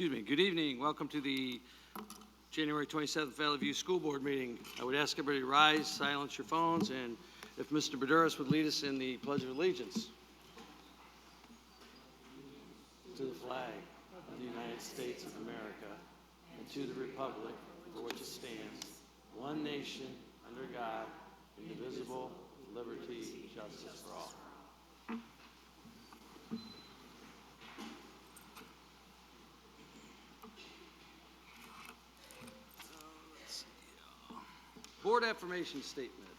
Good evening. Welcome to the January 27th Valley View School Board meeting. I would ask everybody to rise, silence your phones, and if Mr. Baduras would lead us in the Pledge of Allegiance. To the flag of the United States of America and to the republic for which it stands, one nation, under God, indivisible, with liberty, and justice for all. Board affirmation statement.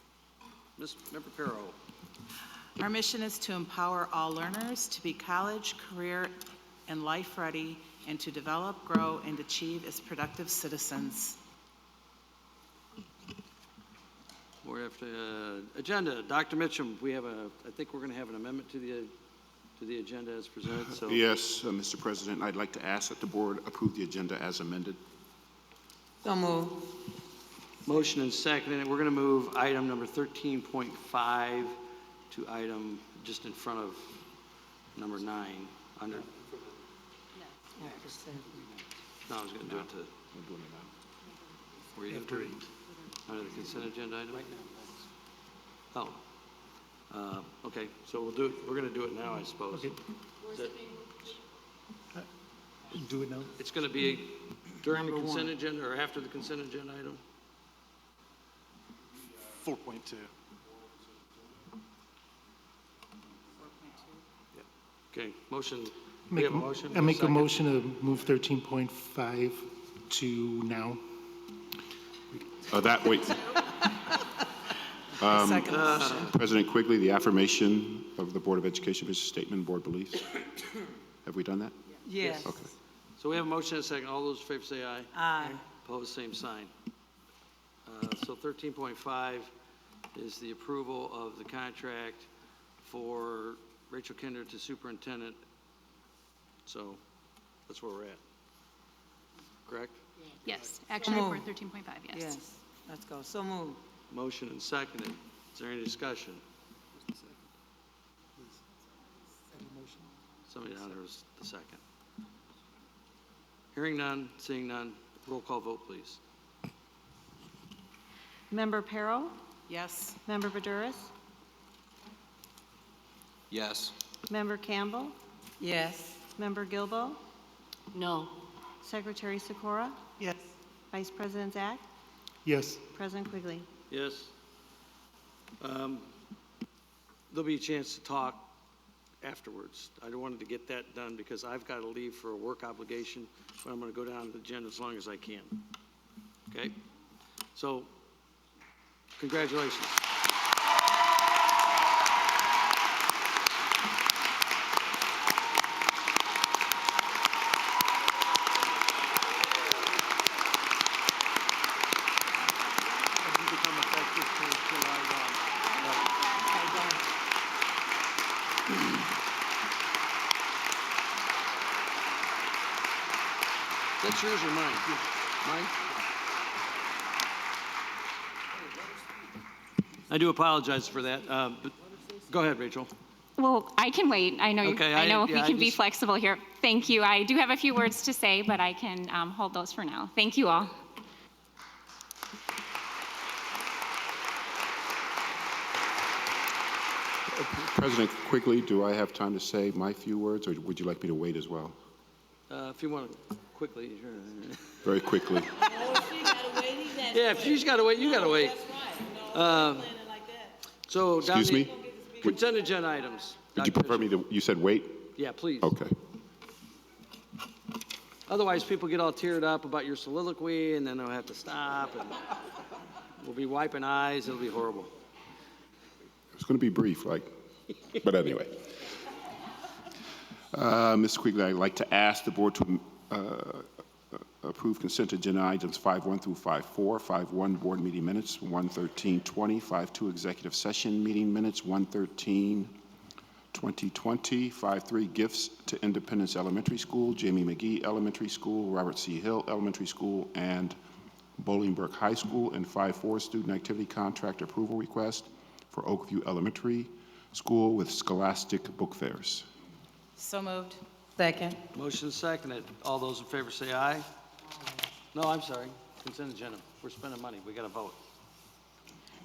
Member Perro. Our mission is to empower all learners to be college, career, and life ready, and to develop, grow, and achieve as productive citizens. Board agenda. Dr. Mitchum, I think we're going to have an amendment to the agenda as presented. So Yes, Mr. President, I'd like to ask that the board approve the agenda as amended. So move. Motion and second, and we're going to move item number 13.5 to item just in front of number 9 under. No, I was going to do it to. Were you after it? Under the consent agenda item? Oh. Okay, so we'll do it. We're going to do it now, I suppose. Okay. Do it now. It's going to be during the consent agenda or after the consent agenda item? 4.2. Okay, motion. We have a motion. I make a motion to move 13.5 to now. Wait. Second motion. President Quigley, the affirmation of the Board of Education mission statement, board beliefs. Have we done that? Yes. Okay. So we have a motion and a second. All those in favor say aye. Aye. Opposed, same sign. So 13.5 is the approval of the contract for Rachel Kinder to superintendent. So that's where we're at. Correct? Yes, action report 13.5, yes. Yes. Let's go. So move. Motion and seconded. Is there any discussion? Somebody down there was the second. Hearing none, seeing none, roll call vote, please. Member Perro? Yes. Member Baduras? Yes. Member Campbell? Yes. Member Gilbo? No. Secretary Sikora? Yes. Vice President Zach? Yes. President Quigley? Yes. There'll be a chance to talk afterwards. I wanted to get that done because I've got to leave for a work obligation, but I'm going to go down the agenda as long as I can. Okay? So, congratulations. That's yours or mine? Mine? I do apologize for that. But go ahead, Rachel. Well, I can wait. I know, Okay, I know yeah, we can be flexible here. Thank you. I do have a few words to say, but I can hold those for now. Thank you all. President Quigley, do I have time to say my few words, or would you like me to wait as well? If you want to quickly. Very quickly. Yeah, if she's got to wait, you got to wait. So, down Excuse me? consent agenda items. Would you Dr. prefer me Mitchell. to, you said wait? Yeah, please. Okay. Otherwise, people get all teared up about your soliloquy, and then they'll have to stop, and we'll be wiping eyes. It'll be horrible. It's going to be brief, but anyway. Mr. Quigley, I'd like to ask the board to approve consent agenda items 5.1 through 5.4, 5.1 board meeting minutes, 113.20, 5.2 executive session meeting minutes, 113 2020, 5.3 gifts to Independence Elementary School, Jamie McGee Elementary School, Robert C. Hill Elementary School, and Bolingbrook High School, and 5.4 student activity contract approval request for Oakview Elementary School with Scholastic Book Fairs. So moved. Second. Motion seconded. All those in favor say aye. No, I'm sorry. Consent agenda. We're spending money. We got to vote.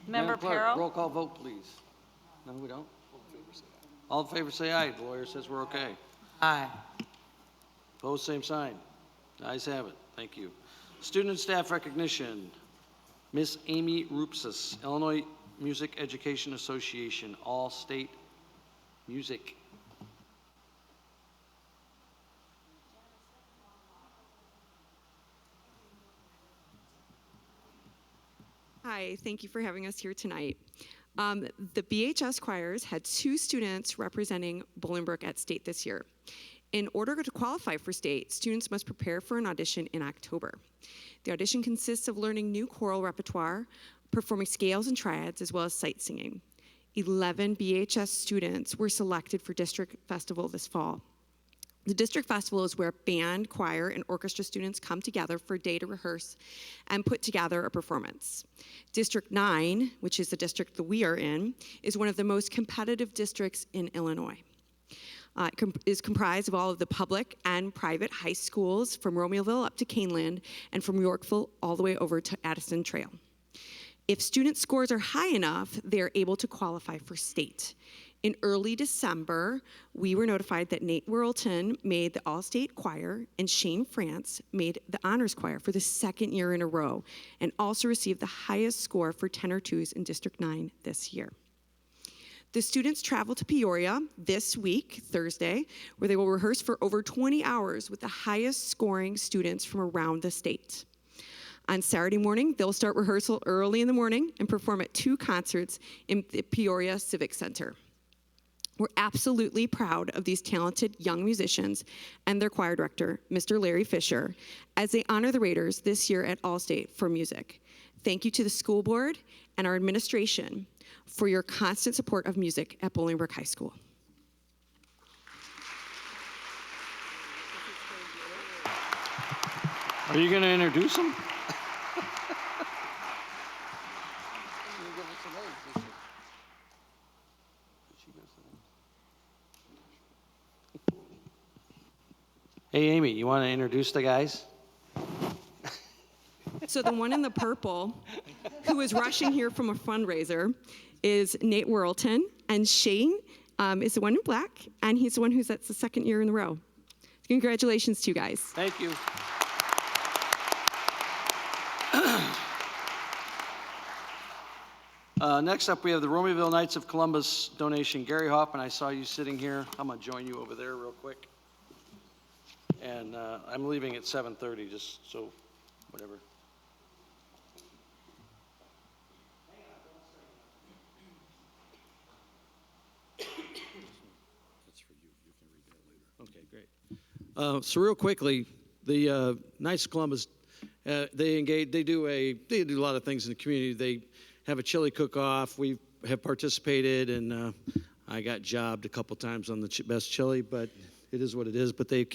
Member Madam Clerk, Perro? roll call vote, please. No, we don't? All in favor say aye. The lawyer says we're okay. Aye. Opposed, same sign. Ayes have it. Thank you. Student and staff recognition. Miss Amy Rupsis, Illinois Music Education Association, All-State Music. Hi, thank you for having us here tonight. The BHS choirs had 2 students representing Bolingbrook at state this year. In order to qualify for state, students must prepare for an audition in October. The audition consists of learning new choral repertoire, performing scales and triads, as well as sight singing. 11 BHS students were selected for District Festival this fall. The District Festival is where band, choir, and orchestra students come together for a day to rehearse and put together a performance. District 9, which is the district that we are in, is one of the most competitive districts in Illinois. It is comprised of all of the public and private high schools from Romeoville up to Caneland and from Yorkville all the way over to Addison Trail. If student scores are high enough, they're able to qualify for state. In early December, we were notified that Nate Worrelton made the All-State Choir and Shane France made the Honors Choir for the 2nd year in a row and also received the highest score for tenor twos in District 9 this year. The students travel to Peoria this week, Thursday, where they will rehearse for over 20 hours with the highest scoring students from around the state. On Saturday morning, they'll start rehearsal early in the morning and perform at 2 concerts in the Peoria Civic Center. We're absolutely proud of these talented young musicians and their choir director, Mr. Larry Fisher, as they honor the Raiders this year at All-State for music. Thank you to the school board and our administration for your constant support of music at Bolingbrook High School. Are you going to introduce them? Hey, Amy, you want to introduce the guys? So the one in the purple, who is rushing here from a fundraiser, is Nate Worrelton, and Shane is the one in black, and he's the one who's that's the 2nd year in a row. Congratulations to you guys. Thank you. Next up, we have the Romeoville Knights of Columbus donation. Gary Hoffman, I saw you sitting here. I'm going to join you over there real quick. And I'm leaving at 7:30, just so, whatever. Okay, great. So real quickly, the Knights of Columbus, they do a lot of things in the community. They have a chili cook-off. We have participated, and I got jobbed a couple times on the best chili, but it is what it is. But they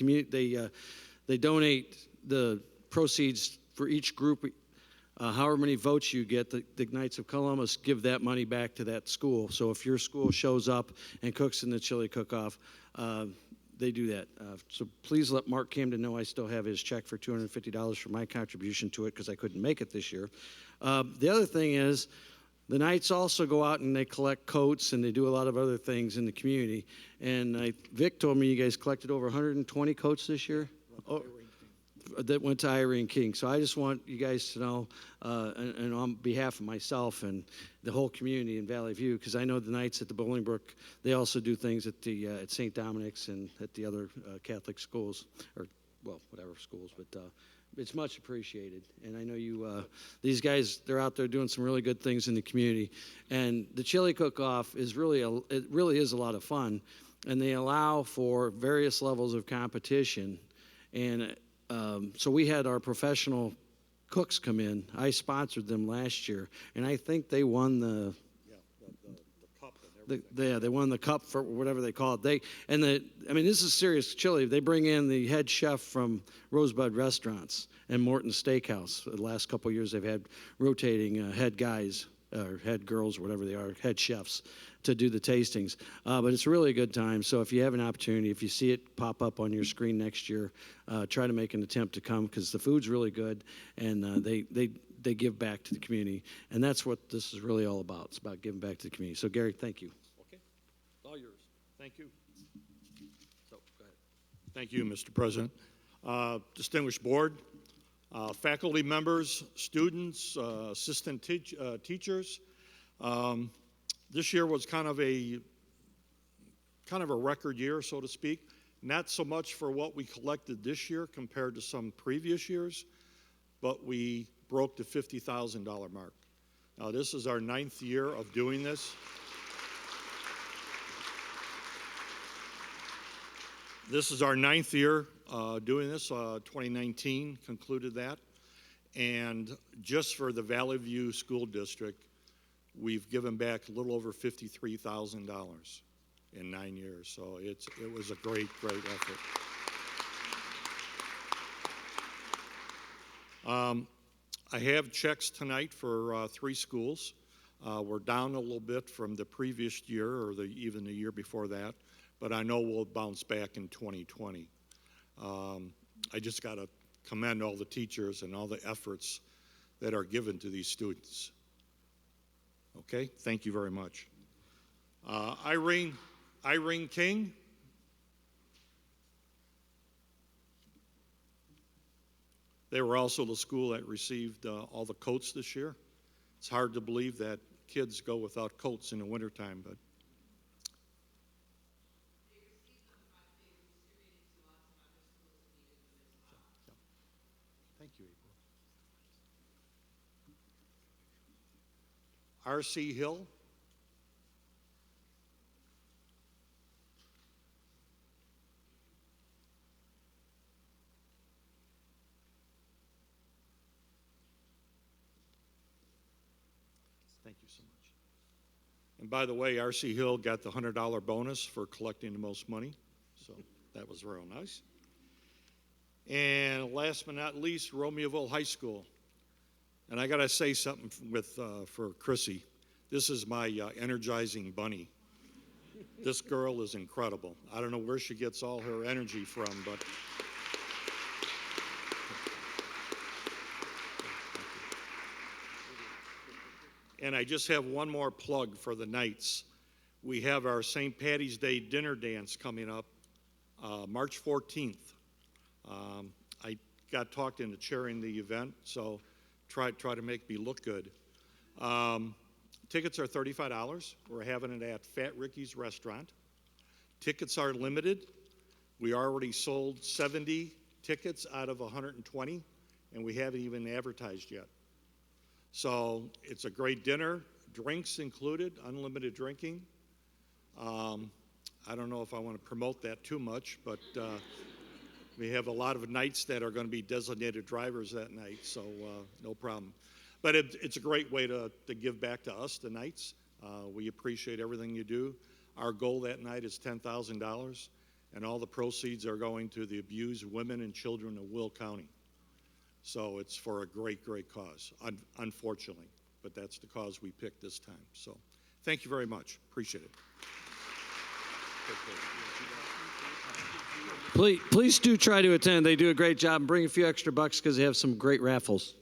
donate the proceeds for each group. However many votes you get, the Knights of Columbus give that money back to that school. So if your school shows up and cooks in the chili cook-off, they do that. So please let Mark Camden know I still have his check for $250 for my contribution to it because I couldn't make it this year. The other thing is, the Knights also go out and they collect coats and they do a lot of other things in the community. And Vic told me you guys collected over 120 coats this year? That went to Irene King. So I just want you guys to know, and on behalf of myself and the whole community in Valley View, because I know the Knights at the Bolingbrook, they also do things at the at St. Dominic's and at the other Catholic schools, or well, whatever schools, but it's much appreciated. And I know you, these guys, they're out there doing some really good things in the community. And the chili cook-off is really, it really is a lot of fun. And they allow for various levels of competition. And so we had our professional cooks come in. I sponsored them last year. And I think they won the they won the cup for whatever they call it. I mean, this is serious chili. They bring in the head chef from Rosebud Restaurants and Morton Steakhouse. The last couple of years, they've had rotating head guys or head girls, or whatever they are, head chefs, to do the tastings. But it's really a good time. So if you have an opportunity, if you see it pop up on your screen next year, try to make an attempt to come, because the food's really good, and they give back to the community. And that's what this is really all about. It's about giving back to the community. So, Gary, thank you. Okay, it's all yours. Thank you. So, go ahead. Thank you, Mr. President. Distinguished board, faculty members, students, assistant teachers. This year was kind of a record year, so to speak. Not so much for what we collected this year compared to some previous years, but we broke the $50,000 mark. Now, this is our 9th year of doing this. This is our 9th year doing this. 2019 concluded that. And just for the Valley View School District, we've given back a little over $53,000 in 9 years. So it was a great, great effort. I have checks tonight for 3 schools. We're down a little bit from the previous year, or even the year before that, but I know we'll bounce back in 2020. I just got to commend all the teachers and all the efforts that are given to these students. Okay, thank you very much. Irene King. They were also the school that received all the coats this year. It's hard to believe that kids go without coats in the wintertime, but thank you, April. R.C. Hill. Thank you so much. And by the way, R.C. Hill got the $100 bonus for collecting the most money, so that was real nice. And last but not least, Romeoville High School. And I got to say something for Chrissy. This is my energizing bunny. This girl is incredible. I don't know where she gets all her energy from, but and I just have one more plug for the Knights. We have our St. Patty's Day dinner dance coming up March 14th. I got talked into chairing the event, so try to make me look good. Tickets are $35. We're having it at Fat Ricky's Restaurant. Tickets are limited. We already sold 70 tickets out of 120, and we haven't even advertised yet. So it's a great dinner, drinks included, unlimited drinking. I don't know if I want to promote that too much, but we have a lot of Knights that are going to be designated drivers that night, so no problem. But it's a great way to give back to us, the Knights. We appreciate everything you do. Our goal that night is $10,000, and all the proceeds are going to the abused women and children of Will County. So it's for a great, great cause, unfortunately, but that's the cause we picked this time. So thank you very much. Appreciate it. Please do try to attend. They do a great job, and bring a few extra bucks because they have some great raffles.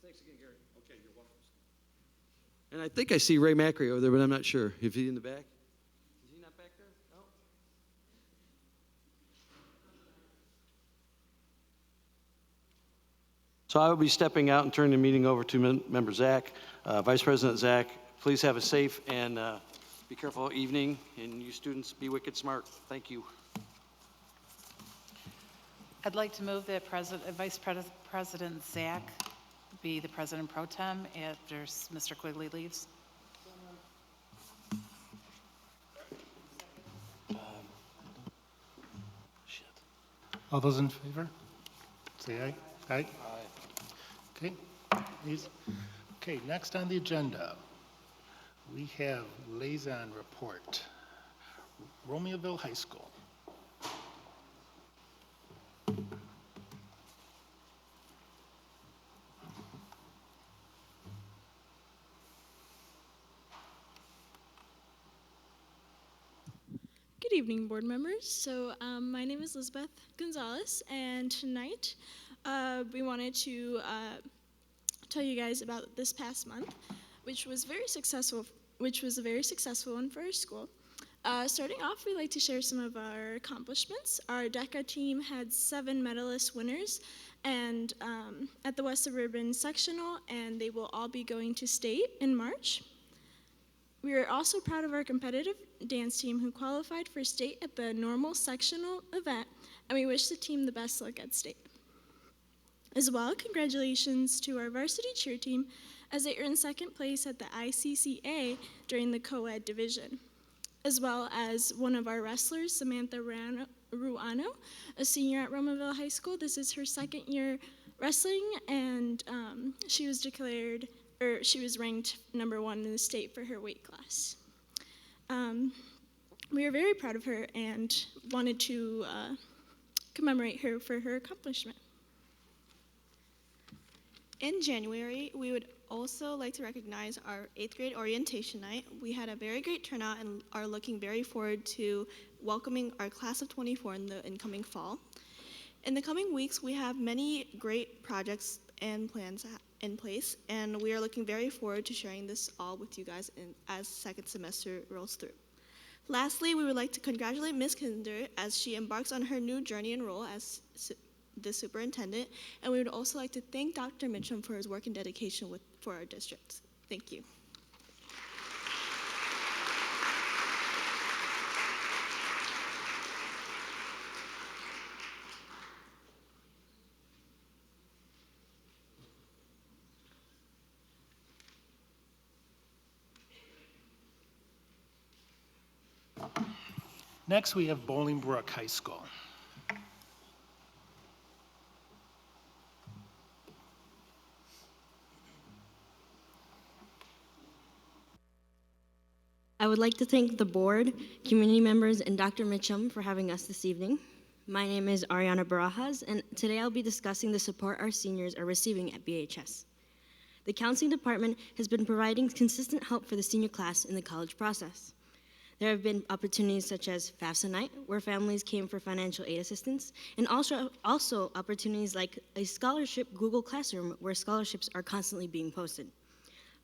Thanks again, Gary. Okay, you're welcome. And I think I see Ray Macri over there, but I'm not sure. Is he in the back? Is he not back there? No. So I will be stepping out and turning the meeting over to Member Zach. Vice President Zach, please have a safe and be careful evening, and you students be wicked smart. Thank you. I'd like to move that Vice President Zach be the President Pro Tem after Mr. Quigley leaves. All those in favor? Say aye. Aye? Okay, please. Okay, next on the agenda, we have liaison report. Romeoville High School. Good evening, board members. So my name is Elizabeth Gonzalez, and tonight we wanted to tell you guys about this past month, which was very successful. Which was a very successful one for our school. Starting off, we'd like to share some of our accomplishments. Our DECA team had 7 medalist winners, and at the West Suburban Sectional, and they will all be going to state in March. We are also proud of our competitive dance team who qualified for state at the normal sectional event, and we wish the team the best luck at state. As well, congratulations to our varsity cheer team as they earned 2nd place at the ICCA during the co-ed division. As well as one of our wrestlers, Samantha Ruano, a senior at Romeoville High School. This is her 2nd year wrestling, and she was ranked #1 in the state for her weight class. We are very proud of her and wanted to commemorate her for her accomplishment. In January, we would also like to recognize our 8th grade orientation night. We had a very great turnout and are looking very forward to welcoming our class of 24 in the incoming fall. In the coming weeks, we have many great projects and plans in place, and we are looking very forward to sharing this all with you guys as 2nd semester rolls through. Lastly, we would like to congratulate Ms. Kinder as she embarks on her new journey and role as the superintendent, and we would also like to thank Dr. Mitchum for his work and dedication for our district. Thank you. Next, we have Bolingbrook High School. I would like to thank the board, community members, and Dr. Mitchum for having us this evening. My name is Ariana Barajas, and today I'll be discussing the support our seniors are receiving at BHS. The counseling department has been providing consistent help for the senior class in the college process. There have been opportunities such as FAFSA night, where families came for financial aid assistance, and also opportunities like a scholarship Google Classroom, where scholarships are constantly being posted.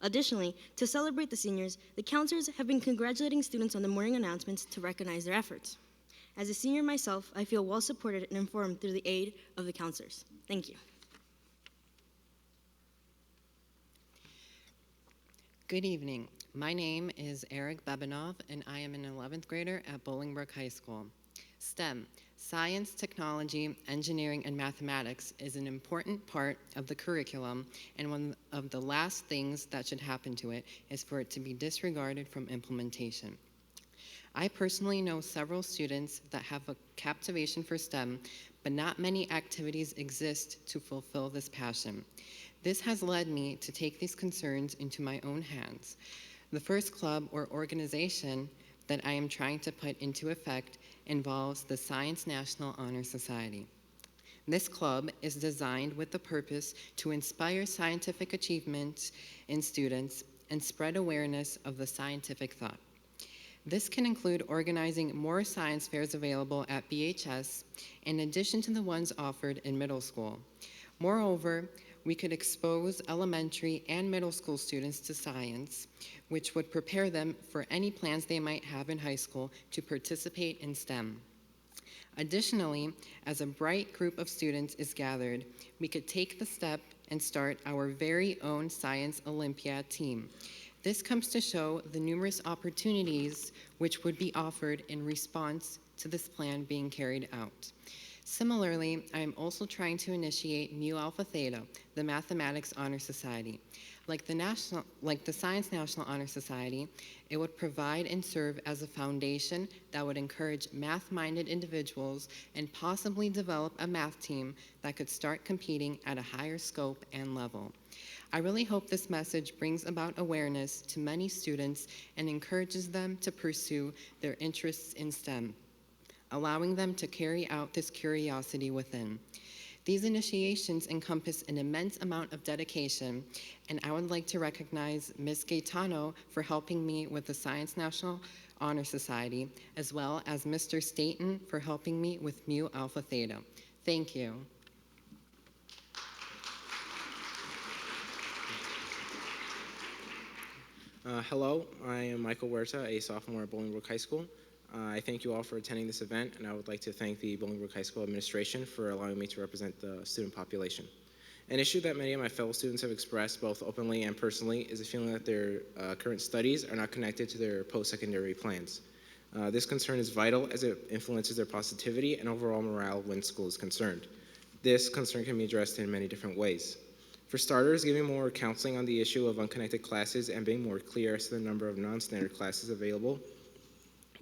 Additionally, to celebrate the seniors, the counselors have been congratulating students on the morning announcements to recognize their efforts. As a senior myself, I feel well supported and informed through the aid of the counselors. Thank you. Good evening. My name is Eric Bebanov, and I am an 11th grader at Bolingbrook High School. STEM, science, technology, engineering, and mathematics is an important part of the curriculum, and one of the last things that should happen to it is for it to be disregarded from implementation. I personally know several students that have a captivation for STEM, but not many activities exist to fulfill this passion. This has led me to take these concerns into my own hands. The first club or organization that I am trying to put into effect involves the Science National Honor Society. This club is designed with the purpose to inspire scientific achievement in students and spread awareness of the scientific thought. This can include organizing more science fairs available at BHS in addition to the ones offered in middle school. Moreover, we could expose elementary and middle school students to science, which would prepare them for any plans they might have in high school to participate in STEM. Additionally, as a bright group of students is gathered, we could take the step and start our very own Science Olympiad team. This comes to show the numerous opportunities which would be offered in response to this plan being carried out. Similarly, I am also trying to initiate Mu Alpha Theta, the Mathematics Honor Society. Like the Science National Honor Society, it would provide and serve as a foundation that would encourage math-minded individuals and possibly develop a math team that could start competing at a higher scope and level. I really hope this message brings about awareness to many students and encourages them to pursue their interests in STEM, allowing them to carry out this curiosity within. These initiations encompass an immense amount of dedication, and I would like to recognize Ms. Gaetano for helping me with the Science National Honor Society, as well as Mr. Staten for helping me with Mu Alpha Theta. Thank you. Hello, I am Michael Huerta, a sophomore at Bolingbrook High School. I thank you all for attending this event, and I would like to thank the Bolingbrook High School administration for allowing me to represent the student population. An issue that many of my fellow students have expressed, both openly and personally, is a feeling that their current studies are not connected to their post-secondary plans. This concern is vital as it influences their positivity and overall morale when school is concerned. This concern can be addressed in many different ways. For starters, giving more counseling on the issue of unconnected classes and being more clear as to the number of non-standard classes available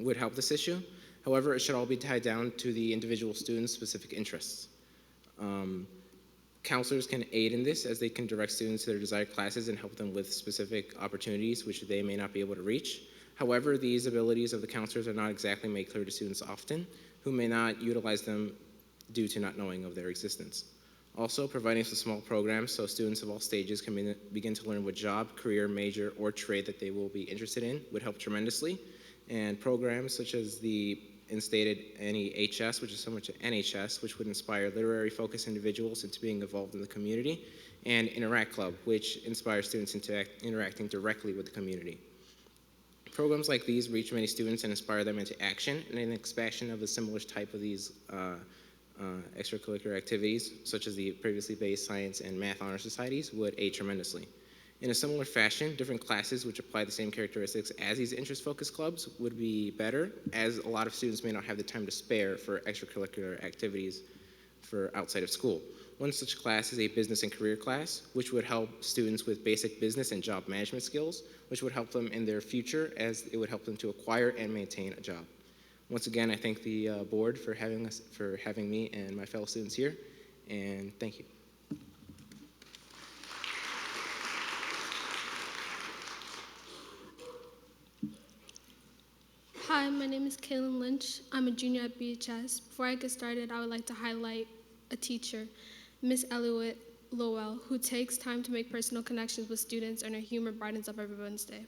would help this issue. However, it should all be tied down to the individual student's specific interests. Counselors can aid in this as they can direct students to their desired classes and help them with specific opportunities which they may not be able to reach. However, these abilities of the counselors are not exactly made clear to students often, who may not utilize them due to not knowing of their existence. Also, providing some small programs so students of all stages can begin to learn what job, career, major, or trade that they will be interested in would help tremendously. And programs such as the instated NEHS, which is similar to NHS, which would inspire literary focused individuals into being involved in the community, and Interact Club, which inspires students into interacting directly with the community. Programs like these reach many students and inspire them into action, and an expansion of a similar type of these extracurricular activities, such as the previously based science and math honor societies, would aid tremendously. In a similar fashion, different classes which apply the same characteristics as these interest-focused clubs would be better, as a lot of students may not have the time to spare for extracurricular activities for outside of school. One such class is a business and career class, which would help students with basic business and job management skills, which would help them in their future as it would help them to acquire and maintain a job. Once again, I thank the board for having me and my fellow students here, and thank you. Hi, my name is Kaylin Lynch. I'm a junior at BHS. Before I get started, I would like to highlight a teacher, Miss Eliot Lowell, who takes time to make personal connections with students, and her humor brightens up every Wednesday.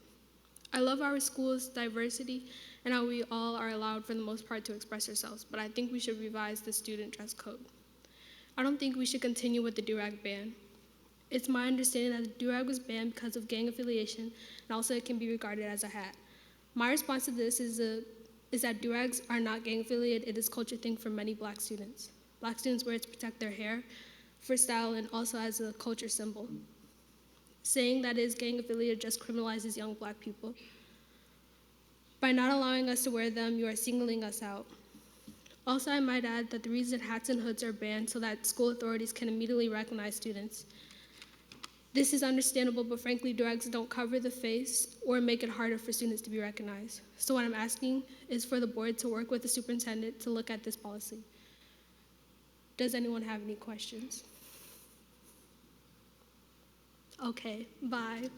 I love our school's diversity and how we all are allowed, for the most part, to express ourselves, but I think we should revise the student dress code. I don't think we should continue with the do-rag ban. It's my understanding that the do-rag was banned because of gang affiliation, and also it can be regarded as a hat. My response to this is that do-rags are not gang affiliated. It is a culture thing for many Black students. Black students wear it to protect their hair, for style, and also as a culture symbol. Saying that it is gang affiliated just criminalizes young Black people. By not allowing us to wear them, you are singling us out. Also, I might add that the reason hats and hoods are banned so that school authorities can immediately recognize students. This is understandable, but frankly, do-rags don't cover the face or make it harder for students to be recognized. So what I'm asking is for the board to work with the superintendent to look at this policy. Does anyone have any questions? Okay, bye.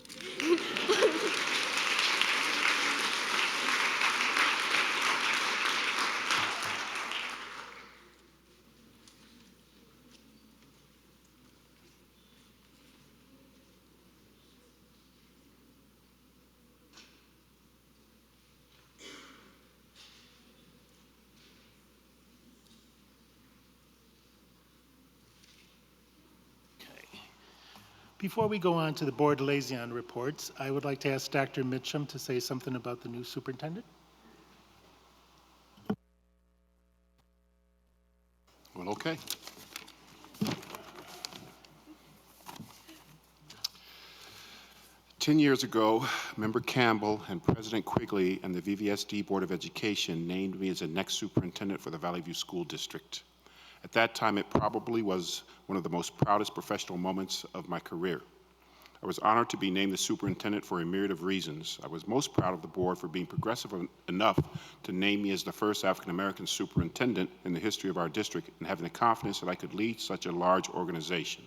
Before we go on to the board liaison reports, I would like to ask Dr. Mitchum to say something about the new superintendent. Well, okay. Ten years ago, Member Campbell and President Quigley and the VVSD Board of Education named me as the next superintendent for the Valley View School District. At that time, it probably was one of the most proudest professional moments of my career. I was honored to be named the superintendent for a myriad of reasons. I was most proud of the board for being progressive enough to name me as the first African-American superintendent in the history of our district and having the confidence that I could lead such a large organization.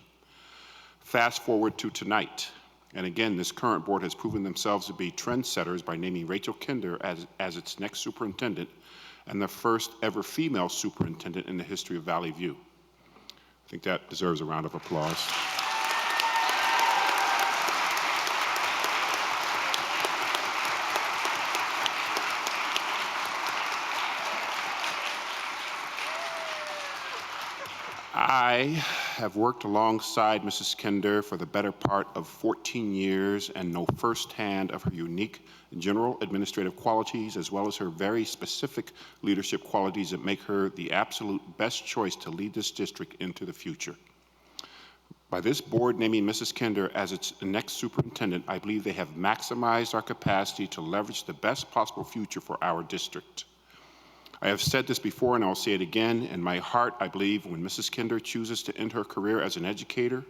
Fast forward to tonight, and again, this current board has proven themselves to be trendsetters by naming Rachel Kinder as its next superintendent and the first ever female superintendent in the history of Valley View. I think that deserves a round of applause. I have worked alongside Mrs. Kinder for the better part of 14 years and know firsthand of her unique general administrative qualities as well as her very specific leadership qualities that make her the absolute best choice to lead this district into the future. By this board naming Mrs. Kinder as its next superintendent, I believe they have maximized our capacity to leverage the best possible future for our district. I have said this before and I'll say it again. In my heart, I believe when Mrs. Kinder chooses to end her career as an educator,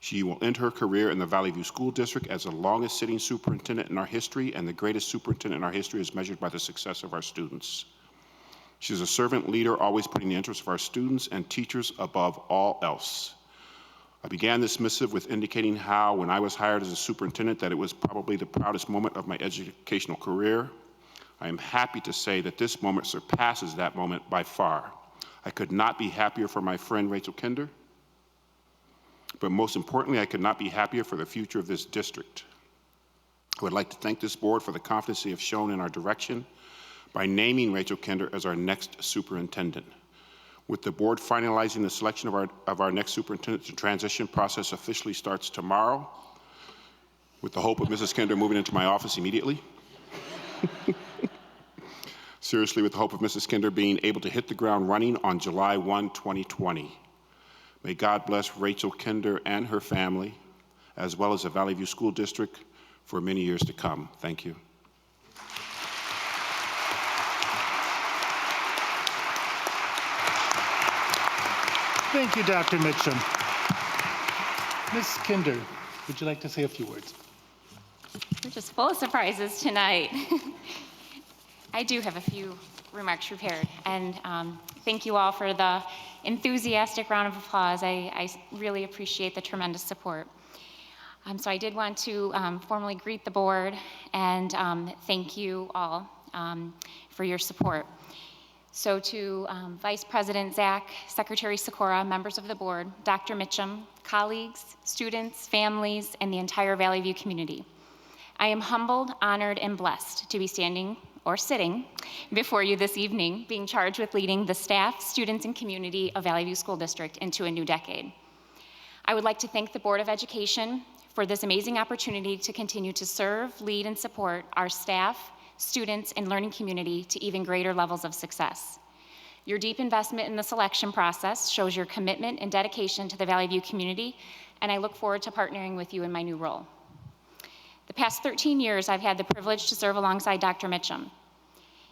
she will end her career in the Valley View School District as the longest sitting superintendent in our history and the greatest superintendent in our history as measured by the success of our students. She's a servant leader, always putting the interests of our students and teachers above all else. I began this missive with indicating how, when I was hired as a superintendent, that it was probably the proudest moment of my educational career. I am happy to say that this moment surpasses that moment by far. I could not be happier for my friend Rachel Kinder, but most importantly, I could not be happier for the future of this district. I would like to thank this board for the confidence they have shown in our direction by naming Rachel Kinder as our next superintendent. With the board finalizing the selection of our next superintendent, the transition process officially starts tomorrow, with the hope of Mrs. Kinder moving into my office immediately. Seriously, with the hope of Mrs. Kinder being able to hit the ground running on July 1, 2020. May God bless Rachel Kinder and her family, as well as the Valley View School District, for many years to come. Thank you. Thank you, Dr. Mitchum. Ms. Kinder, would you like to say a few words? We're just full of surprises tonight. I do have a few remarks prepared, and thank you all for the enthusiastic round of applause. I really appreciate the tremendous support. So I did want to formally greet the board and thank you all for your support. So to Vice President Zach, Secretary Sikora, members of the board, Dr. Mitchum, colleagues, students, families, and the entire Valley View community, I am humbled, honored, and blessed to be standing or sitting before you this evening, being charged with leading the staff, students, and community of Valley View School District into a new decade. I would like to thank the Board of Education for this amazing opportunity to continue to serve, lead, and support our staff, students, and learning community to even greater levels of success. Your deep investment in the selection process shows your commitment and dedication to the Valley View community, and I look forward to partnering with you in my new role. The past 13 years, I've had the privilege to serve alongside Dr. Mitchum.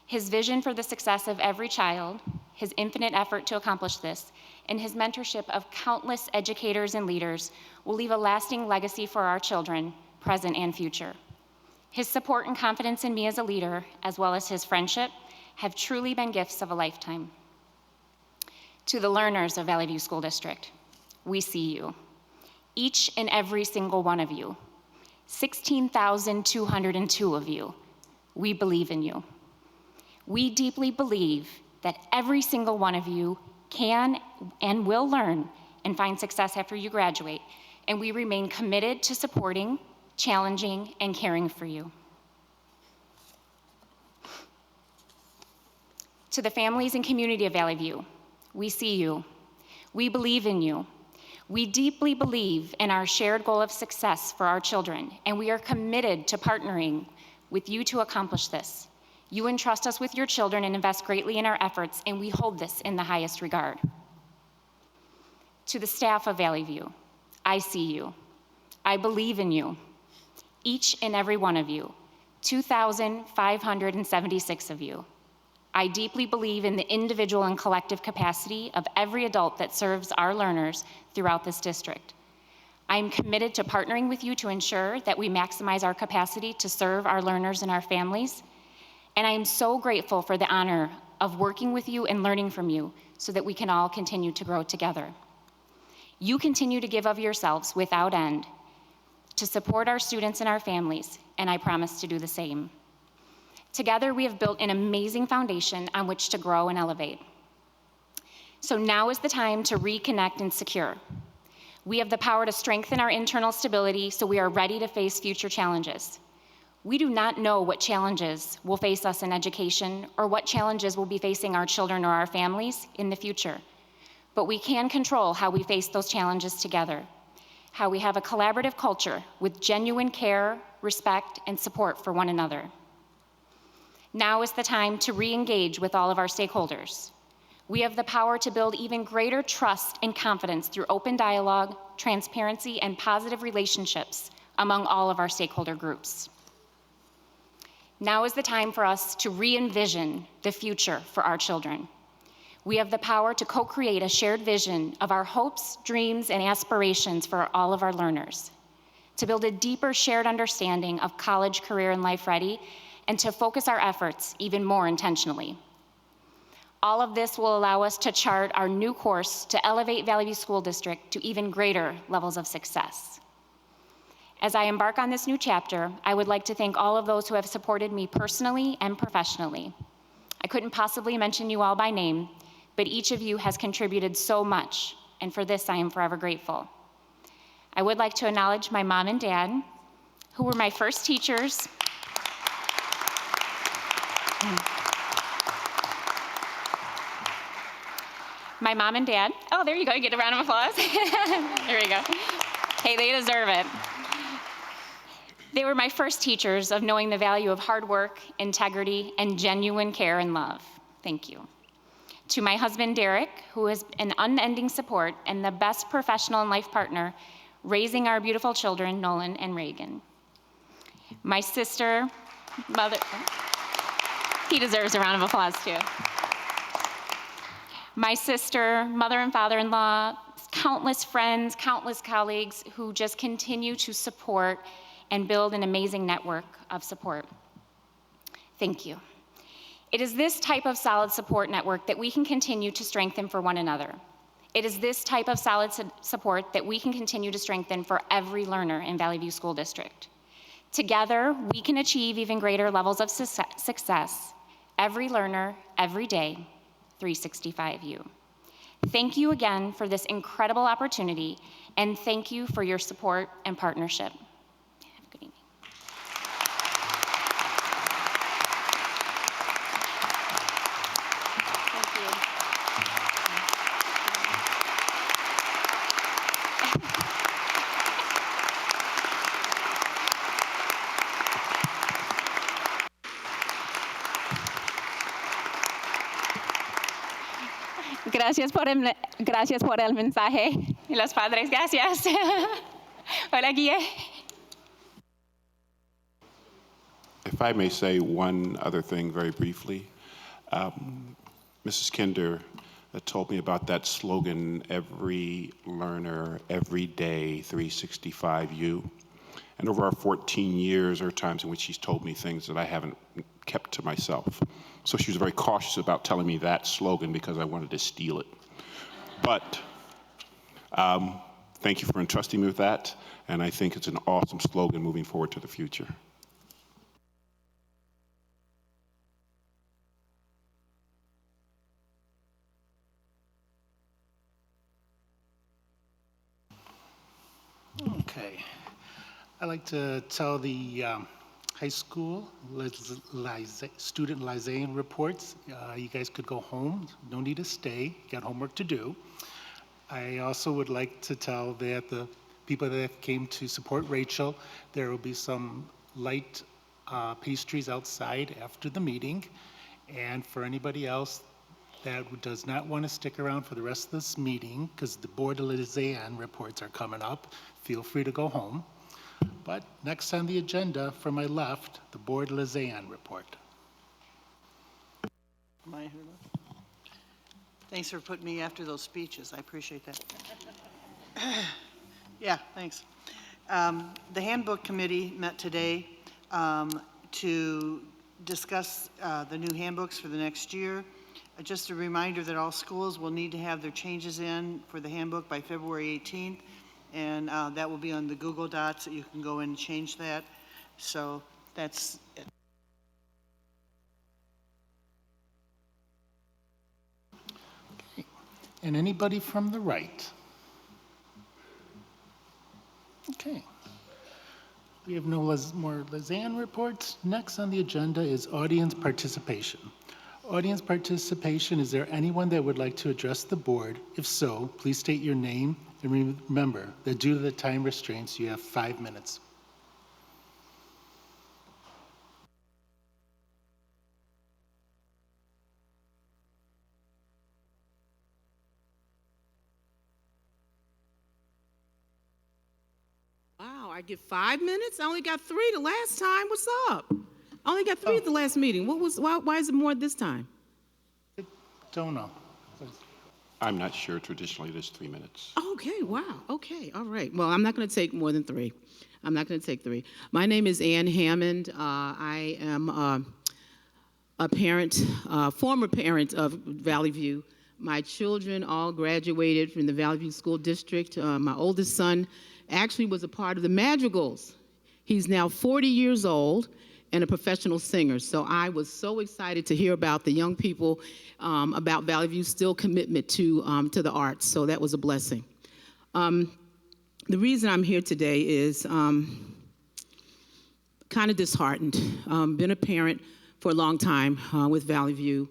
His vision for the success of every child, his infinite effort to accomplish this, and his mentorship of countless educators and leaders will leave a lasting legacy for our children, present and future. His support and confidence in me as a leader, as well as his friendship, have truly been gifts of a lifetime. To the learners of Valley View School District, we see you. Each and every single one of you. 16,202 of you, we believe in you. We deeply believe that every single one of you can and will learn and find success after you graduate, and we remain committed to supporting, challenging, and caring for you. To the families and community of Valley View, we see you. We believe in you. We deeply believe in our shared goal of success for our children, and we are committed to partnering with you to accomplish this. You entrust us with your children and invest greatly in our efforts, and we hold this in the highest regard. To the staff of Valley View, I see you. I believe in you. Each and every one of you, 2,576 of you. I deeply believe in the individual and collective capacity of every adult that serves our learners throughout this district. I am committed to partnering with you to ensure that we maximize our capacity to serve our learners and our families. And I am so grateful for the honor of working with you and learning from you so that we can all continue to grow together. You continue to give of yourselves without end to support our students and our families, and I promise to do the same. Together, we have built an amazing foundation on which to grow and elevate. So now is the time to reconnect and secure. We have the power to strengthen our internal stability so we are ready to face future challenges. We do not know what challenges will face us in education or what challenges will be facing our children or our families in the future. But we can control how we face those challenges together, how we have a collaborative culture with genuine care, respect, and support for one another. Now is the time to re-engage with all of our stakeholders. We have the power to build even greater trust and confidence through open dialogue, transparency, and positive relationships among all of our stakeholder groups. Now is the time for us to re-envision the future for our children. We have the power to co-create a shared vision of our hopes, dreams, and aspirations for all of our learners, to build a deeper shared understanding of college, career, and life ready, and to focus our efforts even more intentionally. All of this will allow us to chart our new course to elevate Valley View School District to even greater levels of success. As I embark on this new chapter, I would like to thank all of those who have supported me personally and professionally. I couldn't possibly mention you all by name, but each of you has contributed so much, and for this I am forever grateful. I would like to acknowledge my mom and dad, who were my first teachers. My mom and dad, oh, there you go, you get a round of applause. There we go. Hey, they deserve it. They were my first teachers of knowing the value of hard work, integrity, and genuine care and love. Thank you. To my husband, Derek, who is an unending support and the best professional and life partner, raising our beautiful children, Nolan and Reagan. My sister, mother, he deserves a round of applause too. My sister, mother and father-in-law, countless friends, countless colleagues who just continue to support and build an amazing network of support. Thank you. It is this type of solid support network that we can continue to strengthen for one another. It is this type of solid support that we can continue to strengthen for every learner in Valley View School District. Together, we can achieve even greater levels of success, every learner, every day, 365U. Thank you again for this incredible opportunity, and thank you for your support and partnership. Have a good evening. Thank you. Gracias por el mensaje. Y los padres, gracias. Hola, Guille. If I may say one other thing very briefly, Mrs. Kinder told me about that slogan, every learner, every day, 365U. And over our 14 years, there are times in which she's told me things that I haven't kept to myself. So she was very cautious about telling me that slogan because I wanted to steal it. But thank you for entrusting me with that, and I think it's an awesome slogan moving forward to the future. Okay. I'd like to tell the high school student liaison reports. You guys could go home. No need to stay. You got homework to do. I also would like to tell that the people that came to support Rachel, there will be some light pastries outside after the meeting. And for anybody else that does not want to stick around for the rest of this meeting, because the Board of Liaison reports are coming up, feel free to go home. But next on the agenda, from my left, the Board Liaison report. Am I heard of? Thanks for putting me after those speeches. I appreciate that. Yeah, thanks. The Handbook Committee met today to discuss the new handbooks for the next year. Just a reminder that all schools will need to have their changes in for the handbook by February 18th, and that will be on the Google Docs that you can go in and change that. So that's it. And anybody from the right? Okay. We have no more Lizanne reports. Next on the agenda is audience participation. Audience participation, is there anyone that would like to address the board? If so, please state your name and remember that due to the time restraints, you have 5 minutes. Wow, I get 5 minutes? I only got 3 the last time. What's up? I only got 3 at the last meeting. Why is it more this time? Don't know. I'm not sure. Traditionally, it is 3 minutes. Okay, wow. Okay, all right. Well, I'm not going to take more than 3. I'm not going to take 3. My name is Ann Hammond. I am a parent, former parent of Valley View. My children all graduated from the Valley View School District. My oldest son actually was a part of the Madrigals. He's now 40 years old and a professional singer. So I was so excited to hear about the young people, about Valley View's still commitment to the arts. So that was a blessing. The reason I'm here today is kind of disheartened. Been a parent for a long time with Valley View.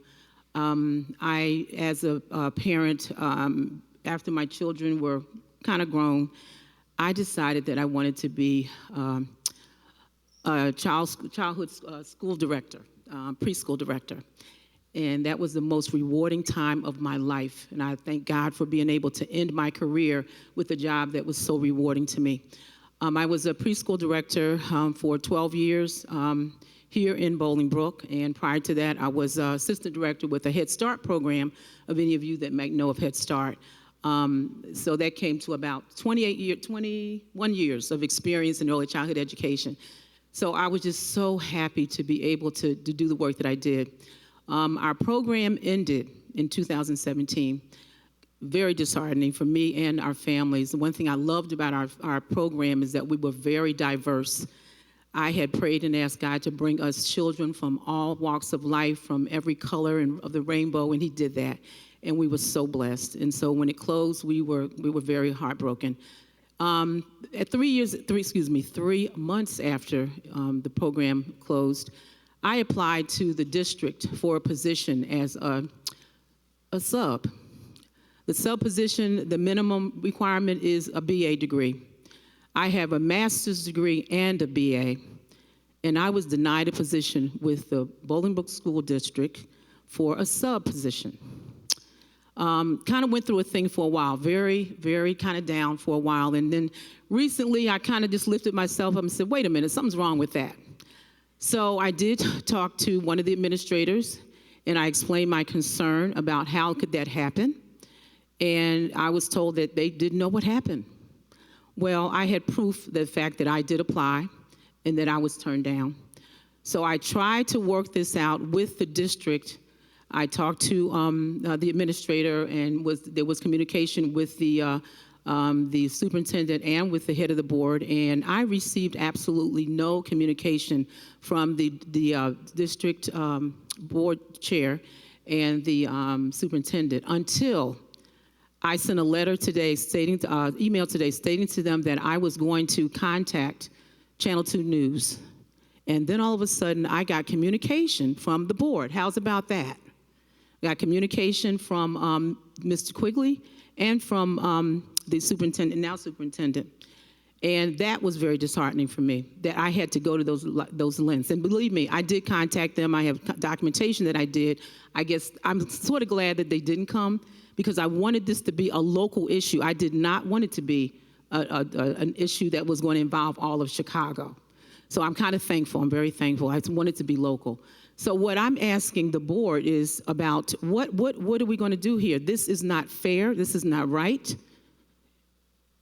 I, as a parent, after my children were kind of grown, I decided that I wanted to be a childhood school director, preschool director. And that was the most rewarding time of my life. And I thank God for being able to end my career with a job that was so rewarding to me. I was a preschool director for 12 years here in Bolingbrook. And prior to that, I was assistant director with a Head Start program, of any of you that might know of Head Start. So that came to about 21 years of experience in early childhood education. So I was just so happy to be able to do the work that I did. Our program ended in 2017. Very disheartening for me and our families. The one thing I loved about our program is that we were very diverse. I had prayed and asked God to bring us children from all walks of life, from every color of the rainbow, and He did that. And we were so blessed. And so when it closed, we were very heartbroken. At 3 months after the program closed, I applied to the district for a position as a sub. The sub position, the minimum requirement is a BA degree. I have a master's degree and a BA, and I was denied a position with the Bolingbrook School District for a sub position. Kind of went through a thing for a while, very, very kind of down for a while. And then recently I kind of just lifted myself up and said, wait a minute, something's wrong with that. So I did talk to one of the administrators and I explained my concern about how could that happen. And I was told that they didn't know what happened. Well, I had proof of the fact that I did apply and that I was turned down. So I tried to work this out with the district. I talked to the administrator, and there was communication with the superintendent and with the head of the board, and I received absolutely no communication from the district board chair and the superintendent until I sent a letter today email today stating to them that I was going to contact Channel 2 News. And then all of a sudden I got communication from the board. How's about that? Got communication from Mr. Quigley and from the superintendent, now superintendent. And that was very disheartening for me, that I had to go to those lengths. And believe me, I did contact them. I have documentation that I did. I guess I'm sort of glad that they didn't come because I wanted this to be a local issue. I did not want it to be an issue that was going to involve all of Chicago. So I'm kind of thankful. I'm very thankful. I want it to be local. So what I'm asking the board is about what are we going to do here? This is not fair. This is not right.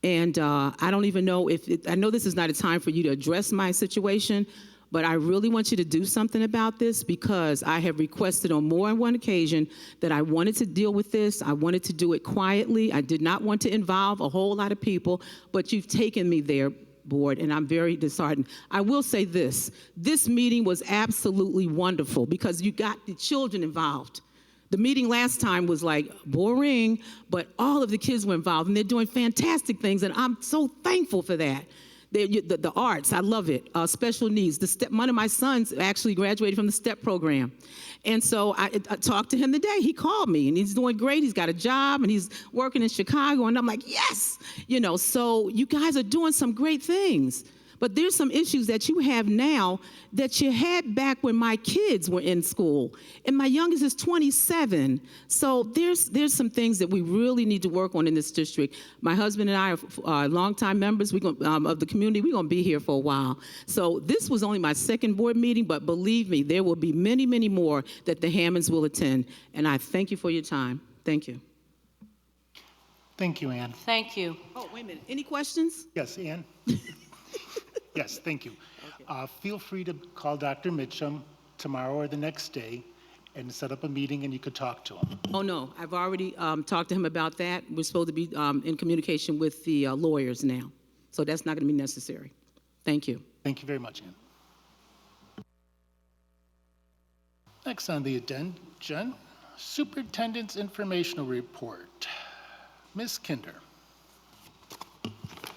And I don't even know I know this is not a time for you to address my situation, but I really want you to do something about this because I have requested on more than one occasion that I wanted to deal with this. I wanted to do it quietly. I did not want to involve a whole lot of people, but you've taken me there, board, and I'm very disheartened. I will say this meeting was absolutely wonderful because you got the children involved. The meeting last time was like boring, but all of the kids were involved and they're doing fantastic things, and I'm so thankful for that. The arts, I love it. Special needs. One of my sons actually graduated from the STEP program. And so I talked to him today. He called me and he's doing great. He's got a job and he's working in Chicago. And I'm like, yes, so you guys are doing some great things. But there's some issues that you have now that you had back when my kids were in school. And my youngest is 27. So there's some things that we really need to work on in this district. My husband and I are longtime members of the community. We're going to be here for a while. So this was only my second board meeting, but believe me, there will be many, many more that the Hammonds will attend. And I thank you for your time. Thank you. Thank you, Ann. Thank you. Oh, wait a minute. Any questions? Yes, Ann? Yes, thank you. Feel free to call Dr. Mitchum tomorrow or the next day and set up a meeting and you could talk to him. Oh, no. I've already talked to him about that. We're supposed to be in communication with the lawyers now. So that's not going to be necessary. Thank you. Thank you very much, Ann. Next on the agenda, Superintendent's Informational Report. Ms. Kinder.